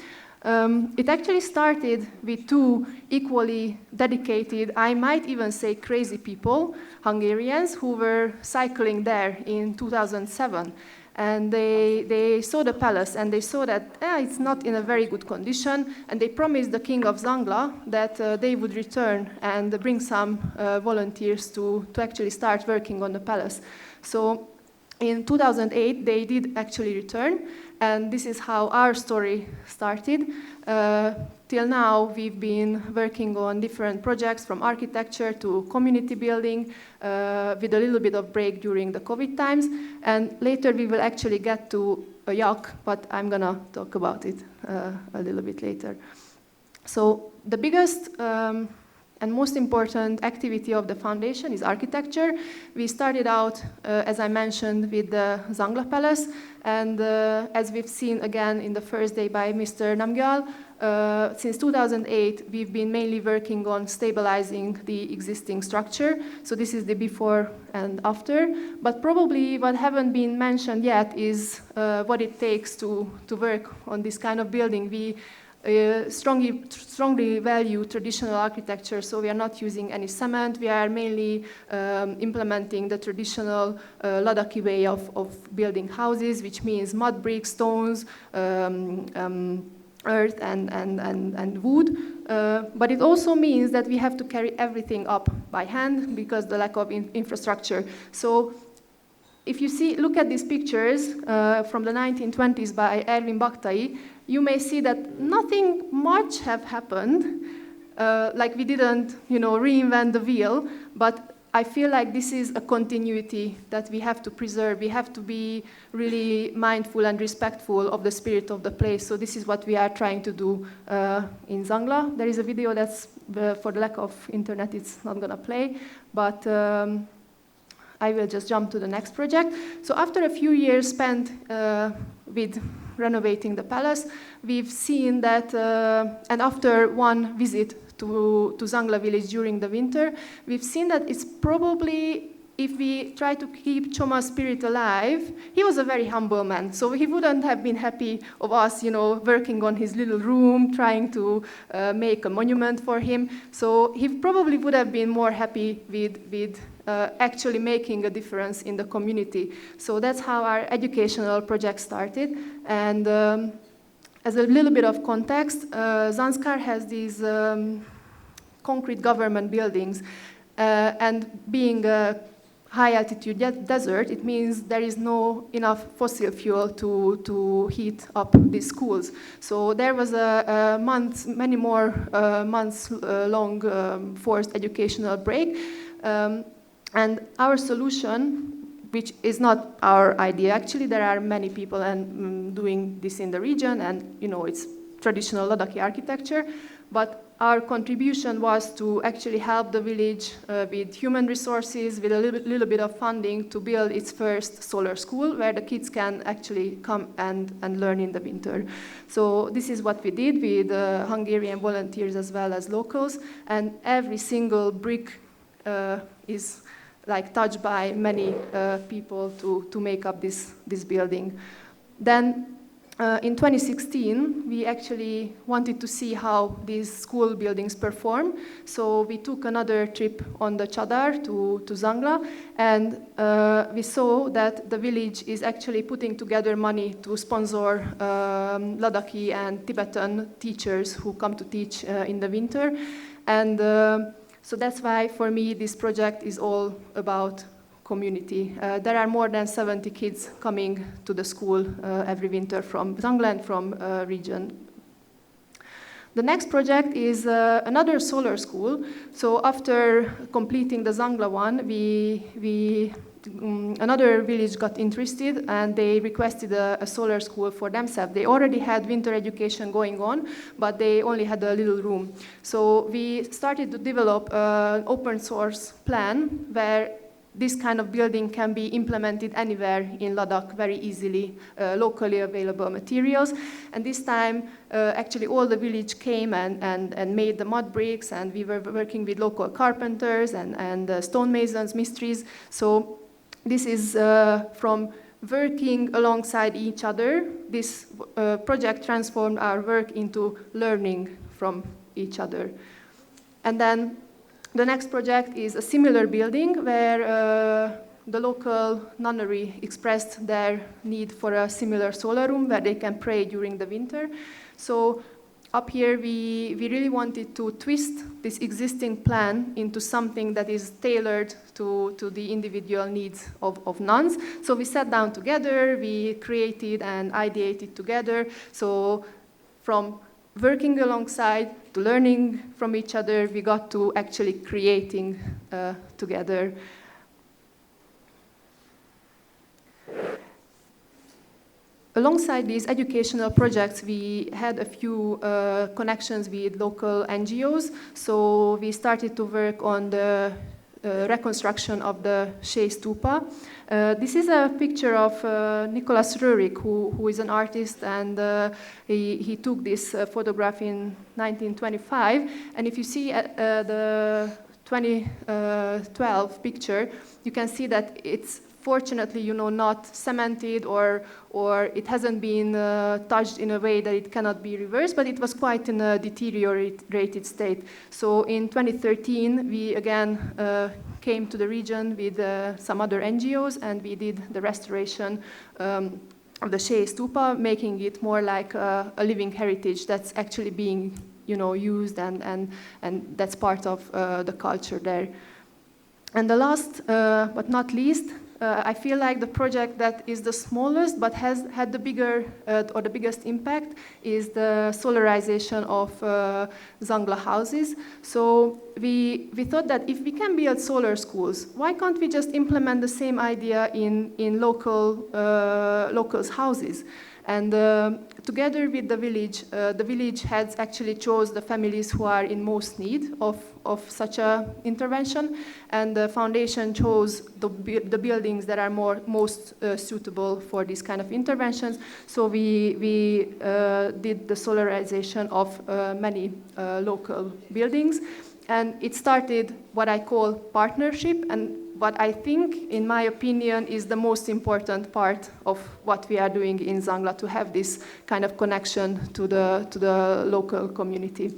It actually started with 2 equally dedicated, I might even say crazy people, Hungarians, who were cycling there in 2007. And they saw the palace and they saw that it's not in a very good condition, and they promised the king of Zangla that they would return and bring some volunteers to actually start working on the palace. So in 2008, they did actually return, and this is how our story started. Till now, we've been working on different projects from architecture to community building, with a little bit of break during the COVID times. And later we will actually get to a yak, but I'm gonna talk about it a little bit later. So the biggest and most important activity of the foundation is architecture. We started out, as I mentioned, with the Zangla Palace, and as we've seen again in the first day by Mr. Namgyal, since 2008, we've been mainly working on stabilizing the existing structure. So this is the before and after. But probably what haven't been mentioned yet is what it takes to work on this kind of building. We strongly value traditional architecture, so we are not using any cement. We are mainly implementing the traditional Ladakhi way of building houses, which means mud bricks, stones, earth and wood, but it also means that we have to carry everything up by hand because the lack of infrastructure. So if you look at these pictures from the 1920s by Erwin Baktai, you may see that nothing much have happened, like we didn't, reinvent the wheel, but I feel like this is a continuity that we have to preserve. We have to be really mindful and respectful of the spirit of the place. So this is what we are trying to do in Zangla. There is a video that's, for the lack of internet, it's not gonna play, but I will just jump to the next project. So after a few years spent with renovating the palace, we've seen that, and after one visit to Zangla village during the winter, we've seen that it's probably, if we try to keep Choma's spirit alive, he was a very humble man, so he wouldn't have been happy of us, working on his little room, trying to make a monument for him. So he probably would have been more happy with actually making a difference in the community. So that's how our educational project started. And as a little bit of context, Zanskar has these concrete government buildings, and being a high-altitude desert, it means there is no enough fossil fuel to heat up these schools. So there was many more months long forced educational break. And our solution, which is not our idea, actually there are many people doing this in the region, and it's traditional Ladakhi architecture, but our contribution was to actually help the village with human resources, with a little bit of funding to build its first solar school where the kids can actually come and learn in the winter. So this is what we did with Hungarian volunteers as well as locals, and every single brick is touched by many people to make up this building. Then in 2016, we actually wanted to see how these school buildings perform. So we took another trip on the Chadar to Zangla, and we saw that the village is actually putting together money to sponsor Ladakhi and Tibetan teachers who come to teach in the winter. And so that's why, for me, this project is all about community. There are more than 70 kids coming to the school every winter from Zangla and from region. The next project is another solar school. So after completing the Zangla one, another village got interested and they requested a solar school for themselves. They already had winter education going on, but they only had a little room. So we started to develop an open source plan where this kind of building can be implemented anywhere in Ladakh very easily, locally available materials. And this time, actually all the village came and made the mud bricks, and we were working with local carpenters and stonemasons, mistries. So this is from working alongside each other. This project transformed our work into learning from each other. And then the next project is a similar building where the local nunnery expressed their need for a similar solar room where they can pray during the winter. So up here we really wanted to twist this existing plan into something that is tailored to the individual needs of nuns. So we sat down together, we created and ideated together. So from working alongside to learning from each other, we got to actually creating together. Alongside these educational projects, we had a few connections with local NGOs. So we started to work on the reconstruction of the Shri Stupa. This is a picture of Nicholas Röhrig, who is an artist, and he took this photograph in 1925. And if you see the 2012 picture, you can see that it's fortunately, not cemented or it hasn't been touched in a way that it cannot be reversed, but it was quite in a deteriorated state. So in 2013, we again came to the region with some other NGOs, and we did the restoration of the Shri Stupa, making it more like a living heritage that's actually being, used, and that's part of the culture there. And the last but not least, I feel like the project that is the smallest but has had the bigger or the biggest impact is the solarization of Zangla houses. So we thought that if we can build solar schools, why can't we just implement the same idea in locals' houses? And together with the village heads actually chose the families who are in most need of such a intervention, and the foundation chose the buildings that are most suitable for these kind of interventions. So we did the solarization of many local buildings, and it started what I call partnership, and what I think, in my opinion, is the most important part of what we are doing in Zangla, to have this kind of connection to the local community.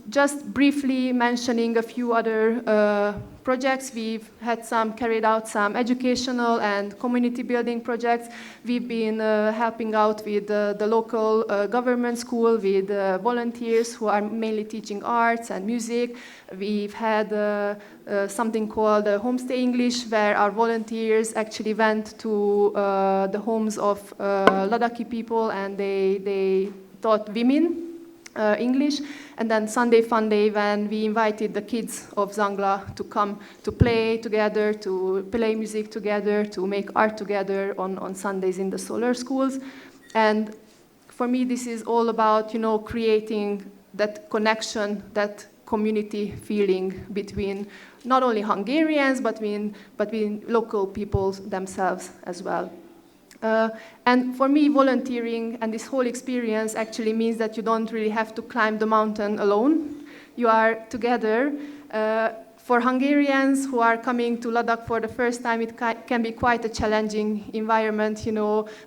Just briefly mentioning a few other projects, we've had carried out some educational and community building projects. We've been helping out with the local government school with volunteers who are mainly teaching arts and music. We've had something called Homestay English, where our volunteers actually went to the homes of Ladakhi people and they taught women English. And then Sunday Fun Day, when we invited the kids of Zangla to come to play together, to play music together, to make art together on Sundays in the solar schools. And for me, this is all about, creating that connection, that community feeling between not only Hungarians, but between local peoples themselves as well. And for me, volunteering and this whole experience actually means that you don't really have to climb the mountain alone. You are together. For Hungarians who are coming to Ladakh for the first time, it can be quite a challenging environment,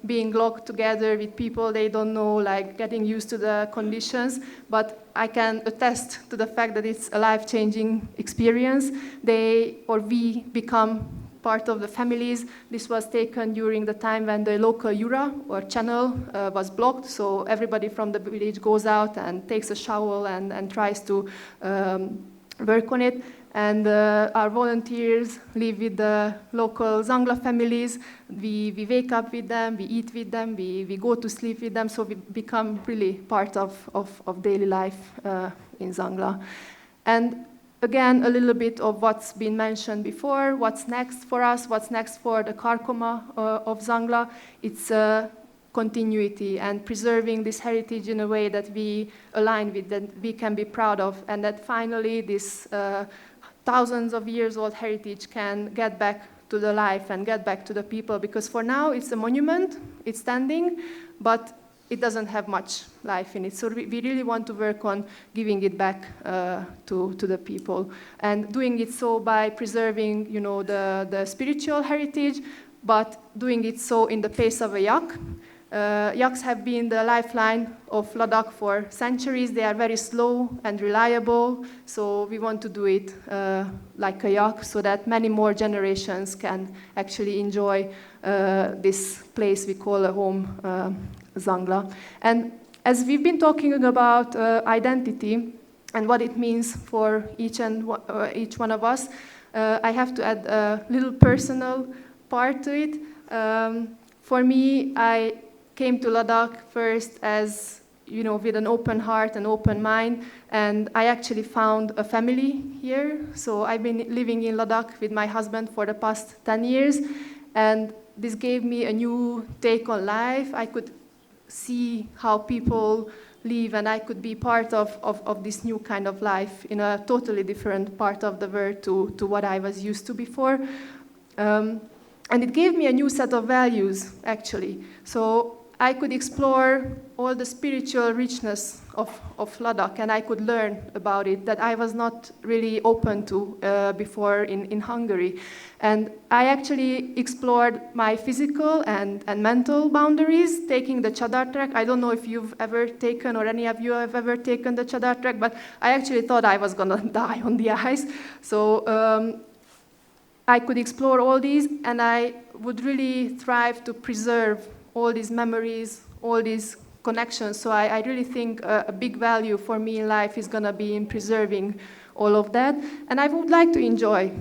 being locked together with people they don't know, like getting used to the conditions. But I can attest to the fact that it's a life-changing experience. We become part of the families. This was taken during the time when the local Jura or channel was blocked, so everybody from the village goes out and takes a shovel and tries to work on it. And our volunteers live with the local Zangla families. We wake up with them, we eat with them, we go to sleep with them, so we become really part of daily life in Zangla. And again, a little bit of what's been mentioned before, what's next for us, what's next for the Karkoma of Zangla. It's continuity and preserving this heritage in a way that we align with, that we can be proud of, and that finally this thousands of years old heritage can get back to the life and get back to the people, because for now it's a monument, it's standing, but it doesn't have much life in it. So we really want to work on giving it back to the people, and doing it so by preserving, the spiritual heritage, but doing it so in the pace of a yak. Yaks have been the lifeline of Ladakh for centuries. They are very slow and reliable, so we want to do it like a yak, so that many more generations can actually enjoy this place we call a home, Zangla. And as we've been talking about identity and what it means for each one of us, I have to add a little personal part to it. For me, I came to Ladakh first as, with an open heart and open mind, and I actually found a family here. So I've been living in Ladakh with my husband for the past 10 years, and this gave me a new take on life. I could see how people live, and I could be part of this new kind of life in a totally different part of the world to what I was used to before. And it gave me a new set of values, actually. So I could explore all the spiritual richness of Ladakh, and I could learn about it that I was not really open to before in Hungary. And I actually explored my physical and mental boundaries, taking the Chadar trek. I don't know if you've ever taken, or any of you have ever taken the Chadar trek, but I actually thought I was gonna die on the ice. So I could explore all these, and I would really thrive to preserve all these memories, all these connections. So I really think a big value for me in life is gonna be in preserving all of that. And I would like to enjoy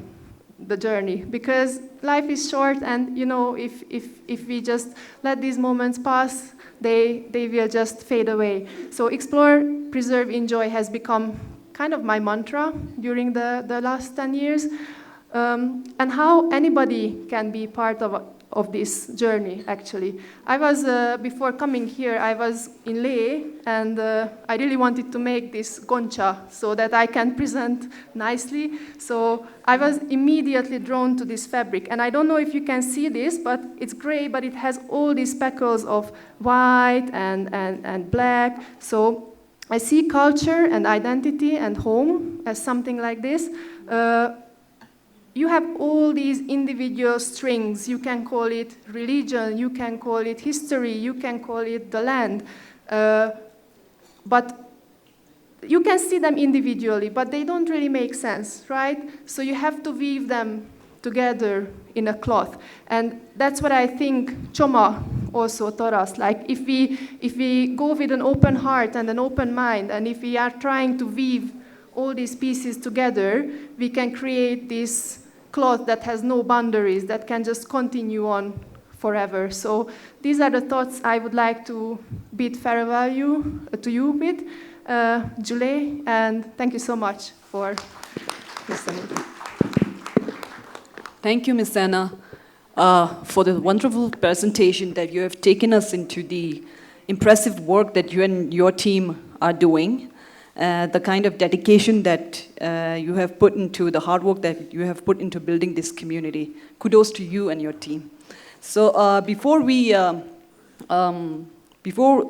the journey, because life is short, and if we just let these moments pass, they will just fade away. So explore, preserve, enjoy has become kind of my mantra during the last 10 years. And how anybody can be part of this journey, actually. I was, before coming here, I was in Leh, and I really wanted to make this goncha so that I can present nicely. So I was immediately drawn to this fabric. And I don't know if you can see this, but it's gray, but it has all these speckles of white and black. So I see culture and identity and home as something like this. You have all these individual strings. You can call it religion, you can call it history, you can call it the land. But you can see them individually, but they don't really make sense, right? So you have to weave them together in a cloth. And that's what I think Choma also taught us. Like if we go with an open heart and an open mind, and if we are trying to weave all these pieces together, we can create this cloth that has no boundaries, that can just continue on forever. So these are the thoughts I would like to bid farewell to you with, Julie, and thank you so much for listening. Thank you, Ms. Anna, for the wonderful presentation that you have taken us into the impressive work that you and your team are doing, the kind of dedication that you have put into, the hard work that you have put into building this community. Kudos to you and your team. So before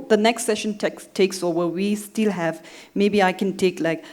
the next session takes over, we still have, maybe I can take like